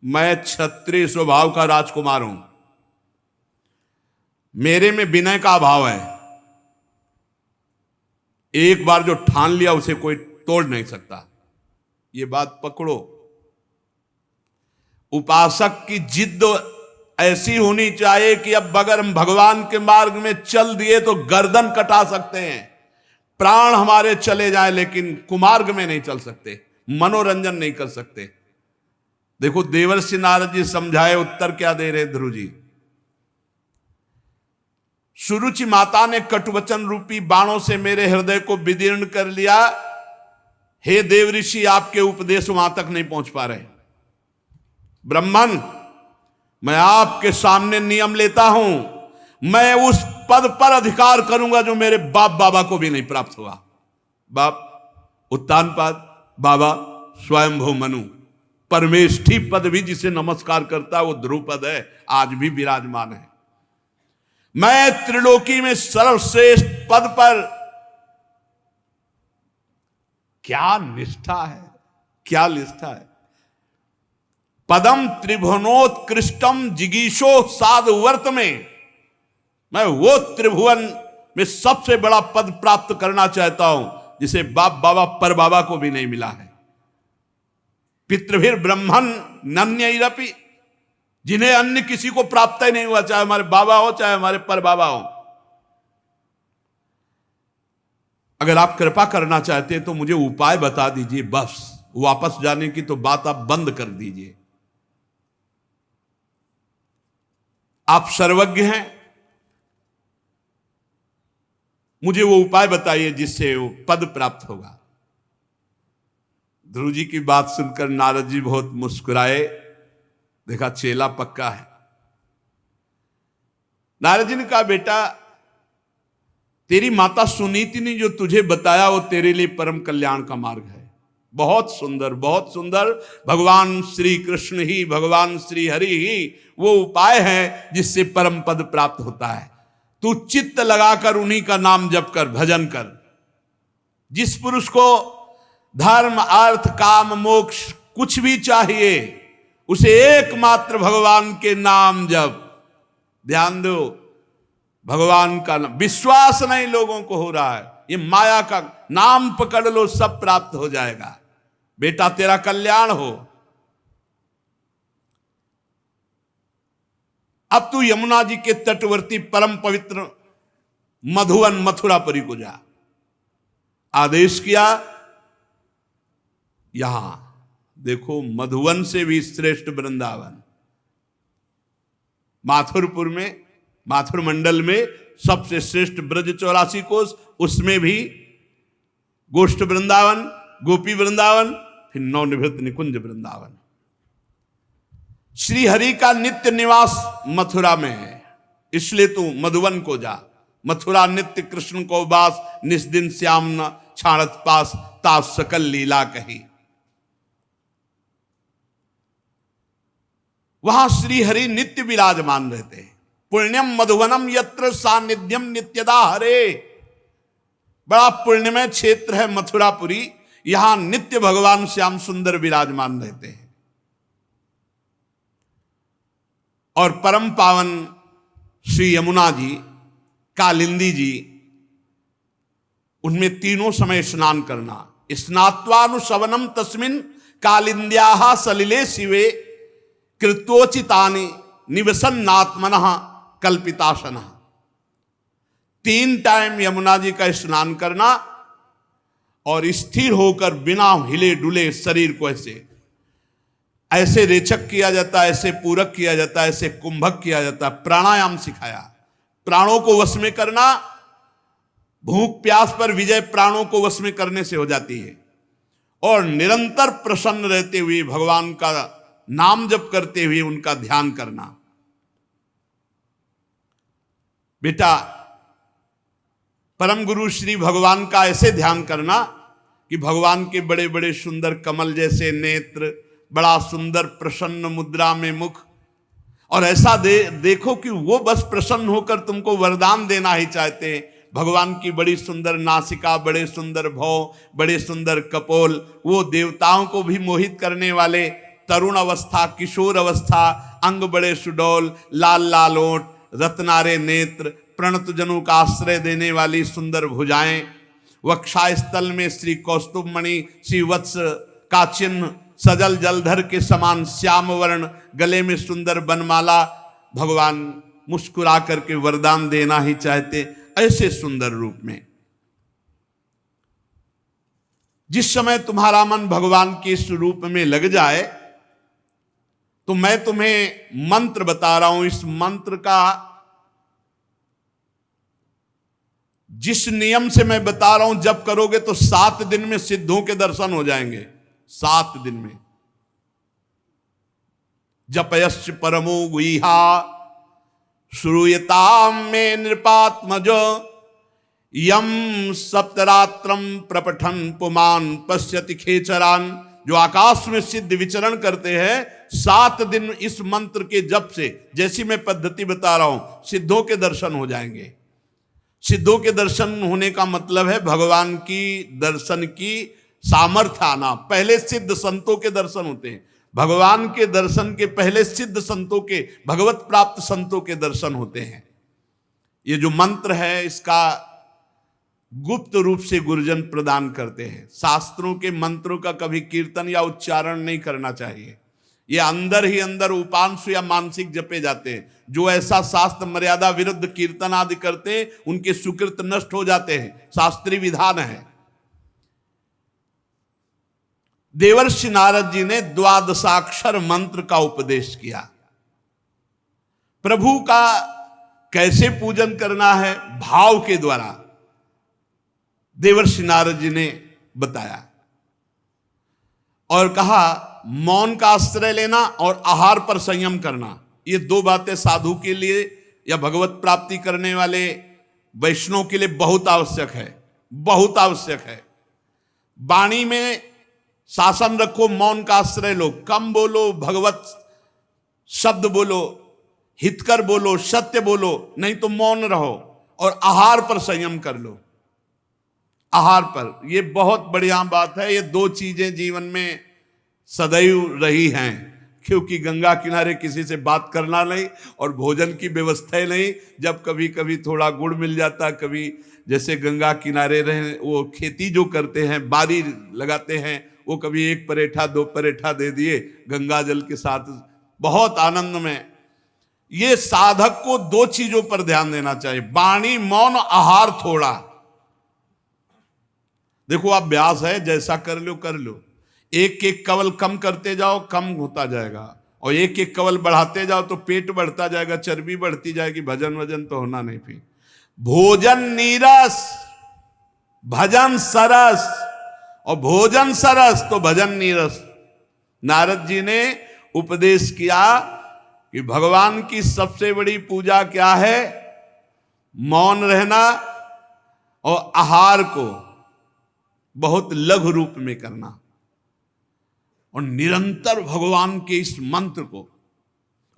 मैं क्षत्रिय स्वभाव का राजकुमार हूं। मेरे में विनय का अभाव है। एक बार जो ठान लिया उसे कोई तोड़ नहीं सकता। ये बात पकड़ो। उपासक की जिद ऐसी होनी चाहिए कि अब अगर हम भगवान के मार्ग में चल दिए तो गर्दन कटा सकते हैं, प्राण हमारे चले जाए, लेकिन कुमार्ग में नहीं चल सकते, मनोरंजन नहीं कर सकते। देखो देवर्षि नारद जी समझाए, उत्तर क्या दे रहे ध्रुव जी। सुरुचि माता ने कटुवचन रूपी बाणों से मेरे हृदय को विदीर्ण कर लिया। हे देवऋषि, आपके उपदेश वहां तक नहीं पहुंच पा रहे। ब्राह्मण, मैं आपके सामने नियम लेता हूं, मैं उस पद पर अधिकार करूंगा जो मेरे बाप बाबा को भी नहीं प्राप्त हुआ। बाप उत्तानपाद, बाबा स्वयंभू मनु, परमेष्ठी पद भी जिसे नमस्कार करता है वो ध्रुपद है, आज भी विराजमान है। मैं त्रिलोकी में सर्वश्रेष्ठ पद पर, क्या निष्ठा है, क्या निष्ठा है। पदम त्रिभुवनोत्कृष्टम जिगीषो साधुवर्त में, मैं वो त्रिभुवन में सबसे बड़ा पद प्राप्त करना चाहता हूं जिसे बाप बाबा पर बाबा को भी नहीं मिला है। पितृभिर ब्रह्मन नन्यैरपि, जिन्हें अन्य किसी को प्राप्त ही नहीं हुआ, चाहे हमारे बाबा हो चाहे हमारे पर बाबा हो। अगर आप कृपा करना चाहते हैं तो मुझे उपाय बता दीजिए, बस वापस जाने की तो बात आप बंद कर दीजिए। आप सर्वज्ञ हैं, मुझे वो उपाय बताइए जिससे वो पद प्राप्त होगा। ध्रुव जी की बात सुनकर नारद जी बहुत मुस्कुराए। देखा चेला पक्का है। नारद जी ने कहा, बेटा तेरी माता सुनीति ने जो तुझे बताया वो तेरे लिए परम कल्याण का मार्ग है। बहुत सुंदर, बहुत सुंदर। भगवान श्री कृष्ण ही, भगवान श्री हरि ही वो उपाय है जिससे परम पद प्राप्त होता है। तू चित्त लगाकर उन्हीं का नाम जप कर, भजन कर। जिस पुरुष को धर्म अर्थ काम मोक्ष कुछ भी चाहिए, उसे एकमात्र भगवान के नाम जप। ध्यान दो, भगवान का नाम। विश्वास नहीं लोगों को हो रहा है, ये माया का नाम पकड़ लो, सब प्राप्त हो जाएगा। बेटा तेरा कल्याण हो। अब तू यमुना जी के तटवर्ती परम पवित्र मधुवन मथुरापुरी को जा। आदेश किया। यहां देखो, मधुवन से भी श्रेष्ठ वृंदावन माथुरपुर में, माथुर मंडल में सबसे श्रेष्ठ ब्रज 84 कोस, उसमें भी गोष्ठ वृंदावन, गोपी वृंदावन, फिर नवनिवृत्त निकुंज वृंदावन। श्री हरि का नित्य निवास मथुरा में है, इसलिए तू मधुवन को जा। मथुरा नित्य कृष्ण को वास, निस्दिन श्याम न छाड़त पास, तास सकल लीला कही। वहां श्री हरि नित्य विराजमान रहते हैं। पुण्यम मधुवनम यत्र सानिध्यम नित्यदा हरे। बड़ा पुण्यमय क्षेत्र है मथुरापुरी, यहां नित्य भगवान श्याम सुंदर विराजमान रहते हैं। और परम पावन श्री यमुना जी, कालिंदी जी, उनमें तीनों समय स्नान करना। स्नात्वानुशवनम तस्मिन कालिंद्याः सलिले शिवे कृत्वोचितानि निवसन्नात्मनः कल्पितासनः। 3 टाइम यमुना जी का स्नान करना और स्थिर होकर बिना हिले डुले शरीर को ऐसे रेचक किया जाता है, ऐसे पूरक किया जाता है, ऐसे कुंभक किया जाता है। प्राणायाम सिखाया, प्राणों को वश में करना। भूख प्यास पर विजय प्राणों को वश में करने से हो जाती है। और निरंतर प्रसन्न रहते हुए भगवान का नाम जप करते हुए उनका ध्यान करना। बेटा, परम गुरु श्री भगवान का ऐसे ध्यान करना कि भगवान के बड़े बड़े सुंदर कमल जैसे नेत्र, बड़ा सुंदर प्रसन्न मुद्रा में मुख, और ऐसा देखो कि वो बस प्रसन्न होकर तुमको वरदान देना ही चाहते हैं। भगवान की बड़ी सुंदर नासिका, बड़े सुंदर भौं, बड़े सुंदर कपोल, वो देवताओं को भी मोहित करने वाले, तरुण अवस्था, किशोर अवस्था, अंग बड़े सुडौल, लाल लाल ओंठ, रत्नारे नेत्र, प्रणत जनों का आश्रय देने वाली सुंदर भुजाएं, वक्षास्थल में श्री कौस्तुभ मणि, श्री वत्स का चिन्ह, सजल जलधर के समान श्याम वर्ण, गले में सुंदर बनमाला। भगवान मुस्कुरा करके वरदान देना ही चाहते ऐसे सुंदर रूप में। जिस समय तुम्हारा मन भगवान के इस रूप में लग जाए तो मैं तुम्हें मंत्र बता रहा हूं। इस मंत्र का जिस नियम से मैं बता रहा हूं, जब करोगे तो 7 दिन में सिद्धों के दर्शन हो जाएंगे। 7 दिन में। जपयश्च परमो गुहा श्रूयताम में नृपात्मज यम सप्तरात्रम प्रपठन पुमान पश्यति खेचरान। जो आकाश में सिद्ध विचरण करते हैं, 7 दिन इस मंत्र के जप से, जैसी मैं पद्धति बता रहा हूं, सिद्धों के दर्शन हो जाएंगे। सिद्धों के दर्शन होने का मतलब है भगवान की दर्शन की सामर्थ्य आना। पहले सिद्ध संतों के दर्शन होते हैं। भगवान के दर्शन के पहले सिद्ध संतों के, भगवत प्राप्त संतों के दर्शन होते हैं। ये जो मंत्र है, इसका गुप्त रूप से गुरुजन प्रदान करते हैं। शास्त्रों के मंत्रों का कभी कीर्तन या उच्चारण नहीं करना चाहिए। ये अंदर ही अंदर उपांशु या मानसिक जपे जाते हैं। जो ऐसा शास्त्र मर्यादा विरुद्ध कीर्तन आदि करते हैं, उनके सुकृत नष्ट हो जाते हैं। शास्त्रीय विधान है। देवर्षि नारद जी ने 12 मंत्र का उपदेश किया। प्रभु का कैसे पूजन करना है, भाव के द्वारा देवर्षि नारद जी ने बताया और कहा मौन का आश्रय लेना और आहार पर संयम करना। ये 2 बातें साधु के लिए या भगवत प्राप्ति करने वाले वैष्णव के लिए बहुत आवश्यक है, बहुत आवश्यक है। वाणी में शासन रखो, मौन का आश्रय लो, कम बोलो, भगवत शब्द बोलो, हितकर बोलो, सत्य बोलो, नहीं तो मौन रहो। और आहार पर संयम कर लो। आहार पर, ये बहुत बढ़िया बात है। ये 2 चीजें जीवन में सदैव रही हैं, क्योंकि गंगा किनारे किसी से बात करना नहीं और भोजन की व्यवस्था नहीं। जब कभी कभी थोड़ा गुड़ मिल जाता, कभी जैसे गंगा किनारे रहे, वो खेती जो करते हैं, बारी लगाते हैं, वो कभी 1 परेठा 2 परेठा दे दिए गंगा जल के साथ, बहुत आनंद में। ये साधक को 2 चीजों पर ध्यान देना चाहिए, वाणी, मौन, आहार थोड़ा। देखो अभ्यास है, जैसा कर लो कर लो। एक एक कवल कम करते जाओ, कम होता जाएगा, और एक एक कवल बढ़ाते जाओ तो पेट बढ़ता जाएगा, चर्बी बढ़ती जाएगी, भजन वजन तो होना नहीं। फिर भोजन नीरस, भजन सरस, और भोजन सरस तो भजन नीरस। नारद जी ने उपदेश किया कि भगवान की सबसे बड़ी पूजा क्या है, मौन रहना और आहार को बहुत लघु रूप में करना, और निरंतर भगवान के इस मंत्र को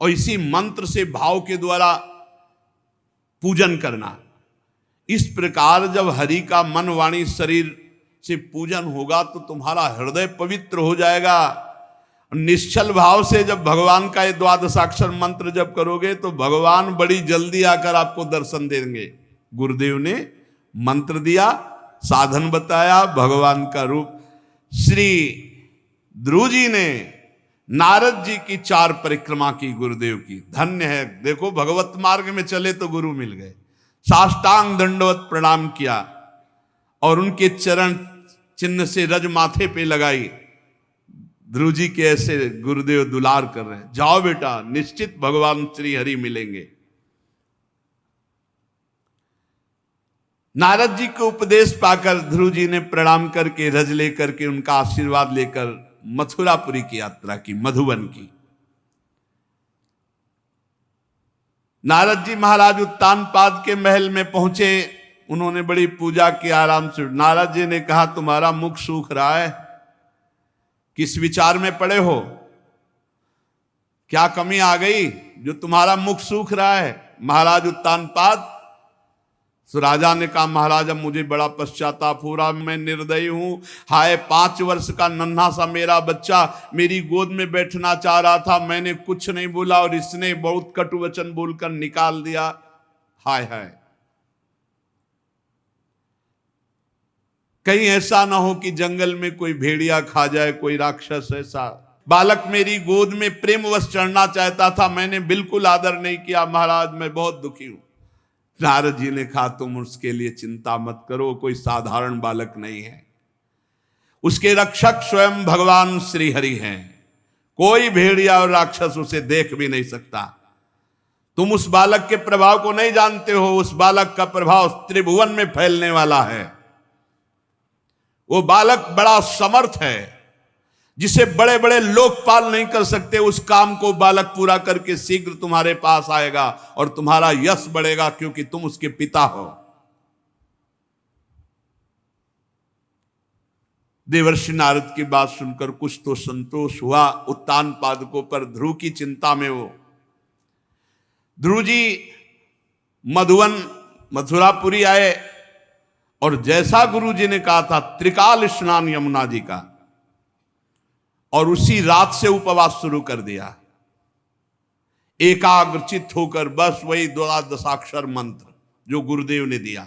और इसी मंत्र से भाव के द्वारा पूजन करना। इस प्रकार जब हरि का मन वाणी शरीर से पूजन होगा तो तुम्हारा हृदय पवित्र हो जाएगा। निश्चल भाव से जब भगवान का ये द्वादशाक्षर मंत्र जप करोगे तो भगवान बड़ी जल्दी आकर आपको दर्शन देंगे। गुरुदेव ने मंत्र दिया, साधन बताया, भगवान का रूप। श्री ध्रुव जी ने नारद जी की 4 परिक्रमा की गुरुदेव की। धन्य है, देखो भगवत मार्ग में चले तो गुरु मिल गए। साष्टांग दंडवत प्रणाम किया और उनके चरण चिन्ह से रज माथे पे लगाई। ध्रुव जी के ऐसे गुरुदेव दुलार कर रहे हैं, जाओ बेटा, निश्चित भगवान श्री हरि मिलेंगे। नारद जी को उपदेश पाकर ध्रुव जी ने प्रणाम करके रज लेकर के उनका आशीर्वाद लेकर मथुरापुरी की यात्रा की, मधुबन की। नारद जी महाराज उत्तानपाद के महल में पहुंचे, उन्होंने बड़ी पूजा की आराम से। नारद जी ने कहा, तुम्हारा मुख सूख रहा है, किस विचार में पड़े हो, क्या कमी आ गई जो तुम्हारा मुख सूख रहा है। महाराज उत्तानपाद, तो राजा ने कहा, महाराज अब मुझे बड़ा पश्चाताप हो रहा, मैं निर्दयी हूं। हाय, 5 वर्ष का नन्हा सा मेरा बच्चा मेरी गोद में बैठना चाह रहा था, मैंने कुछ नहीं बोला और इसने बहुत कटु वचन बोलकर निकाल दिया। हाय हाय, कहीं ऐसा ना हो कि जंगल में कोई भेड़िया खा जाए, कोई राक्षस। ऐसा बालक मेरी गोद में प्रेमवश चढ़ना चाहता था, मैंने बिल्कुल आदर नहीं किया। महाराज मैं बहुत दुखी हूं। नारद जी ने कहा, तुम उसके लिए चिंता मत करो, कोई साधारण बालक नहीं है, उसके रक्षक स्वयं भगवान श्री हरि हैं। कोई भेड़िया और राक्षस उसे देख भी नहीं सकता। तुम उस बालक के प्रभाव को नहीं जानते हो, उस बालक का प्रभाव त्रिभुवन में फैलने वाला है। वो बालक बड़ा समर्थ है, जिसे बड़े बड़े लोकपाल नहीं कर सकते, उस काम को बालक पूरा करके शीघ्र तुम्हारे पास आएगा और तुम्हारा यश बढ़ेगा, क्योंकि तुम उसके पिता हो। देवर्षि नारद की बात सुनकर कुछ तो संतोष हुआ उत्तानपादकों पर। ध्रुव की चिंता में वो ध्रुव जी मधुवन मथुरापुरी आए और जैसा गुरु जी ने कहा था, त्रिकाल स्नान यमुना जी का, और उसी रात से उपवास शुरू कर दिया, एकाग्रचित होकर। बस वही द्वादशाक्षर मंत्र जो गुरुदेव ने दिया।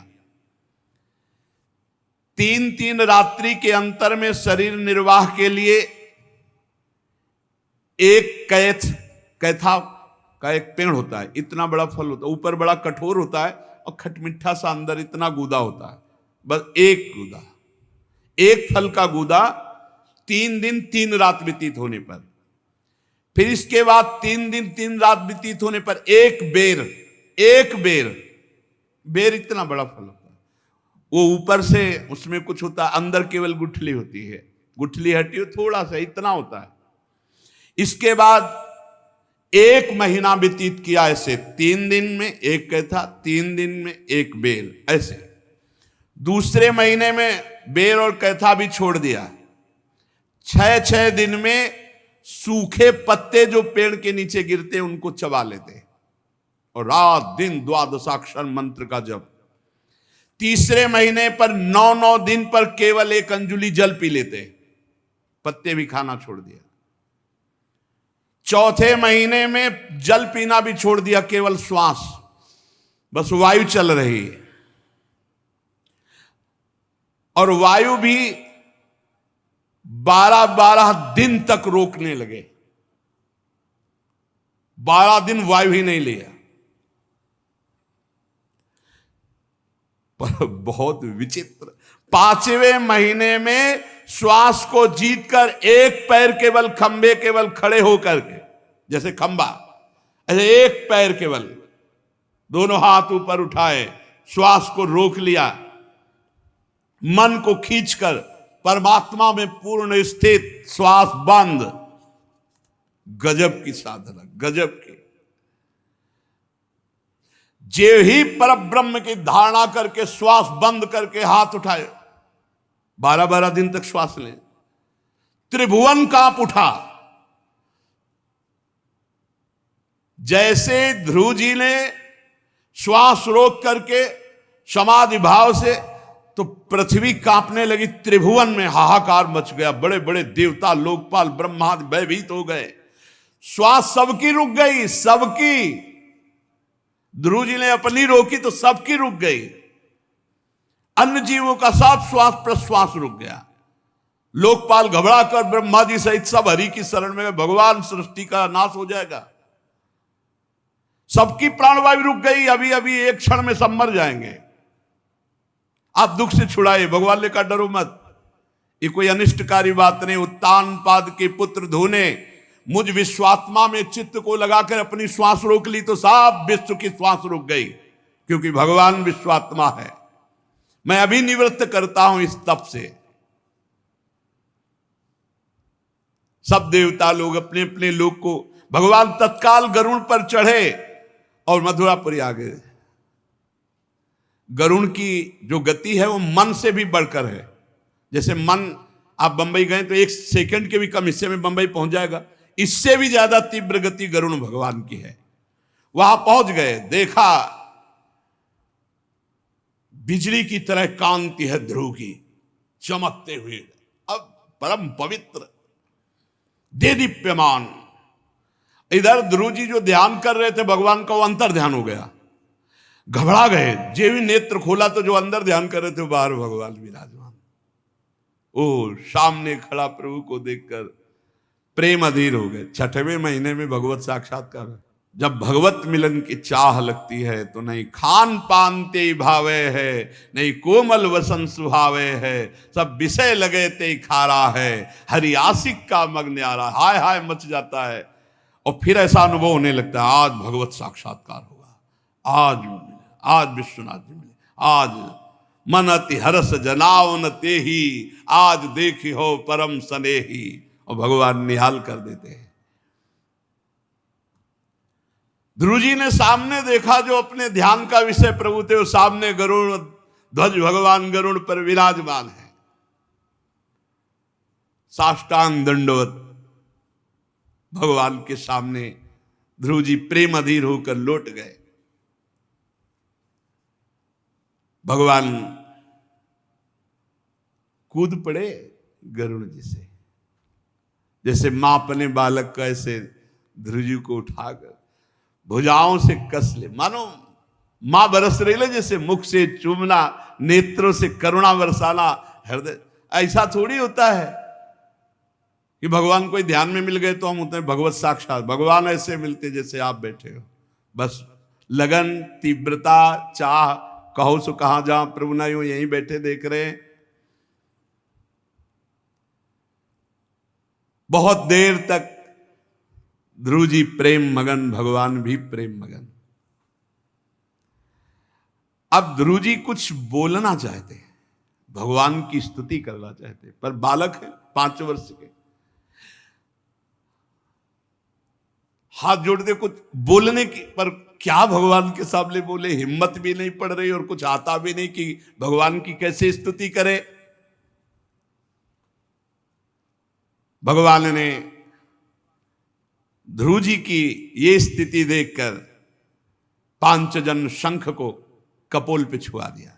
3 रात्रि के अंतर में शरीर निर्वाह के लिए एक कैथा का एक पेड़ होता है, इतना बड़ा फल होता है, ऊपर बड़ा कठोर होता है और खटमिठा सा अंदर इतना गूदा होता है। बस एक गूदा, एक फल का गूदा 3 दिन 3 रात व्यतीत होने पर, फिर इसके बाद 3 दिन 3 रात व्यतीत होने पर एक बेर इतना बड़ा फल होता है। वो ऊपर से उसमें कुछ होता है, अंदर केवल गुठली होती है, गुठली हटी हो थोड़ा सा, इतना होता है। इसके बाद 1 महीना व्यतीत किया ऐसे, 3 दिन में एक कैथा, 3 दिन में एक बेर, ऐसे। दूसरे महीने में बेर और कैथा भी छोड़ दिया। 6 दिन में सूखे पत्ते जो पेड़ के नीचे गिरते उनको चबा लेते और रात दिन द्वादशाक्षर मंत्र का जप। तीसरे महीने पर 9 दिन पर केवल 1 अंजुलि जल पी लेते, पत्ते भी खाना छोड़ दिया। चौथे महीने में जल पीना भी छोड़ दिया, केवल श्वास, बस वायु चल रही है। और वायु भी 12 दिन तक रोकने लगे। 12 दिन वायु ही नहीं लिया। पर बहुत विचित्र, 5वें महीने में श्वास को जीतकर एक पैर केवल खंबे केवल खड़े होकर के, जैसे खंबा, ऐसे एक पैर केवल, दोनों हाथ ऊपर उठाए, श्वास को रोक लिया, मन को खींचकर परमात्मा में पूर्ण स्थित, श्वास बंद। गजब की साधना, गजब की। जे ही पर ब्रह्म की धारणा करके श्वास बंद करके हाथ उठाए, 12 दिन तक श्वास ले, त्रिभुवन कांप उठा। जैसे ध्रुव जी ने श्वास रोक करके समाधि भाव से तो पृथ्वी कांपने लगी, त्रिभुवन में हाहाकार मच गया, बड़े बड़े देवता लोकपाल ब्रह्मादि भयभीत हो गए, श्वास सबकी रुक गई, सबकी। ध्रुव जी ने अपनी रोकी तो सबकी रुक गई, अन्य जीवों का सब श्वास प्रश्वास रुक गया। लोकपाल घबरा कर ब्रह्मा जी सहित सब हरि की शरण में, भगवान सृष्टि का नाश हो जाएगा, सबकी प्राणवायु रुक गई, अभी अभी एक क्षण में सब मर जाएंगे, आप दुख से छुड़ाए। भगवान ने कहा डरो मत, ये कोई अनिष्टकारी बात नहीं। उत्तान पाद के पुत्र धोने मुझ विश्वात्मा में चित्त को लगाकर अपनी श्वास रोक ली तो सब विश्व की श्वास रुक गई, क्योंकि भगवान विश्वात्मा है। मैं अभी निवृत्त करता हूं इस तप से। सब देवता लोग अपने अपने लोक को, भगवान तत्काल गरुड़ पर चढ़े और मथुरापुरी आ गए। गरुड़ की जो गति है वो मन से भी बढ़कर है। जैसे मन, आप बंबई गए तो एक सेकंड के भी कम हिस्से में बंबई पहुंच जाएगा, इससे भी ज्यादा तीव्र गति गरुड़ भगवान की है। वहां पहुंच गए, देखा बिजली की तरह कांति है ध्रुव की चमकते हुए, अब परम पवित्र देदीप्यमान। इधर ध्रुव जी जो ध्यान कर रहे थे भगवान का, वो अंतर ध्यान हो गया, घबरा गए। जे भी नेत्र खोला तो जो अंदर ध्यान कर रहे थे बाहर भगवान विराजमान। ओ सामने खड़ा प्रभु को देखकर प्रेम अधीर हो गए। छठवें महीने में भगवत साक्षात्कार। जब भगवत मिलन की चाह लगती है तो नहीं खान पान ते भावे है, नहीं कोमल वसन सुहावे है, सब विषय लगे ते खारा है, हरि आशिक का मग न्यारा। हाय हाय मच जाता है। और फिर ऐसा अनुभव होने लगता है आज भगवत साक्षात्कार होगा, आज विश्वनाथ जी मिले, आज मन अति हरस जनावन ते ही, आज देखी हो परम सनेही। और भगवान निहाल कर देते हैं। ध्रुव जी ने सामने देखा जो अपने ध्यान का विषय प्रभु थे, वो सामने गरुड़ ध्वज भगवान गरुड़ पर विराजमान है। साष्टांग दंडवत भगवान के सामने ध्रुव जी प्रेम अधीर होकर लौट गए। भगवान कूद पड़े गरुड़ जी से, जैसे मां अपने बालक का ऐसे ध्रुव जी को उठाकर भुजाओं से कस ले, मानो मां बरस रही ले, जैसे मुख से चूमना, नेत्रों से करुणा बरसाना, हृदय। ऐसा थोड़ी होता है कि भगवान कोई ध्यान में मिल गए तो हम होते हैं भगवत साक्षात। भगवान ऐसे मिलते जैसे आप बैठे हो, बस लगन, तीव्रता, चाह, कहो सो कहां जहां प्रभु ना यूं यहीं बैठे देख रहे हैं। बहुत देर तक ध्रुव जी प्रेम मगन, भगवान भी प्रेम मगन। अब ध्रुव जी कुछ बोलना चाहते हैं, भगवान की स्तुति करना चाहते हैं, पर बालक है 5 वर्ष के, हाथ जोड़ते कुछ बोलने की, पर क्या भगवान के सामने बोले, हिम्मत भी नहीं पड़ रही और कुछ आता भी नहीं कि भगवान की कैसे स्तुति करे। भगवान ने ध्रुव जी की ये स्थिति देखकर पांचजन शंख को कपोल पे छुआ दिया।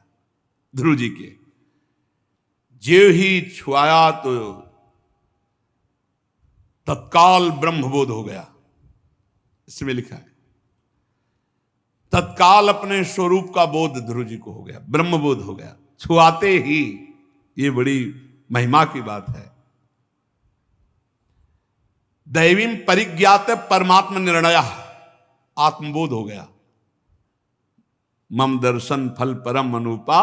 ध्रुव जी के जो ही छुआया तो तत्काल ब्रह्मबोध हो गया। इसमें लिखा है तत्काल अपने स्वरूप का बोध ध्रुव जी को हो गया, ब्रह्मबोध हो गया छुआते ही। ये बड़ी महिमा की बात है। दैवीम परिज्ञात परमात्मा निर्णय, आत्मबोध हो गया। मम दर्शन फल परम अनुपा,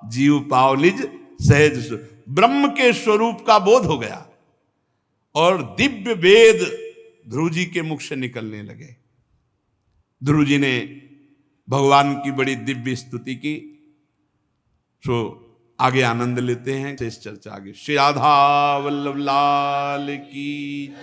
जीव पावलिज सहज, ब्रह्म के स्वरूप का बोध हो गया। और दिव्य वेद ध्रुव जी के मुख से निकलने लगे। ध्रुव जी ने भगवान की बड़ी दिव्य स्तुति की। सो आगे आनंद लेते हैं, इस चर्चा आगे। श्री राधा वल्लभ लाल की।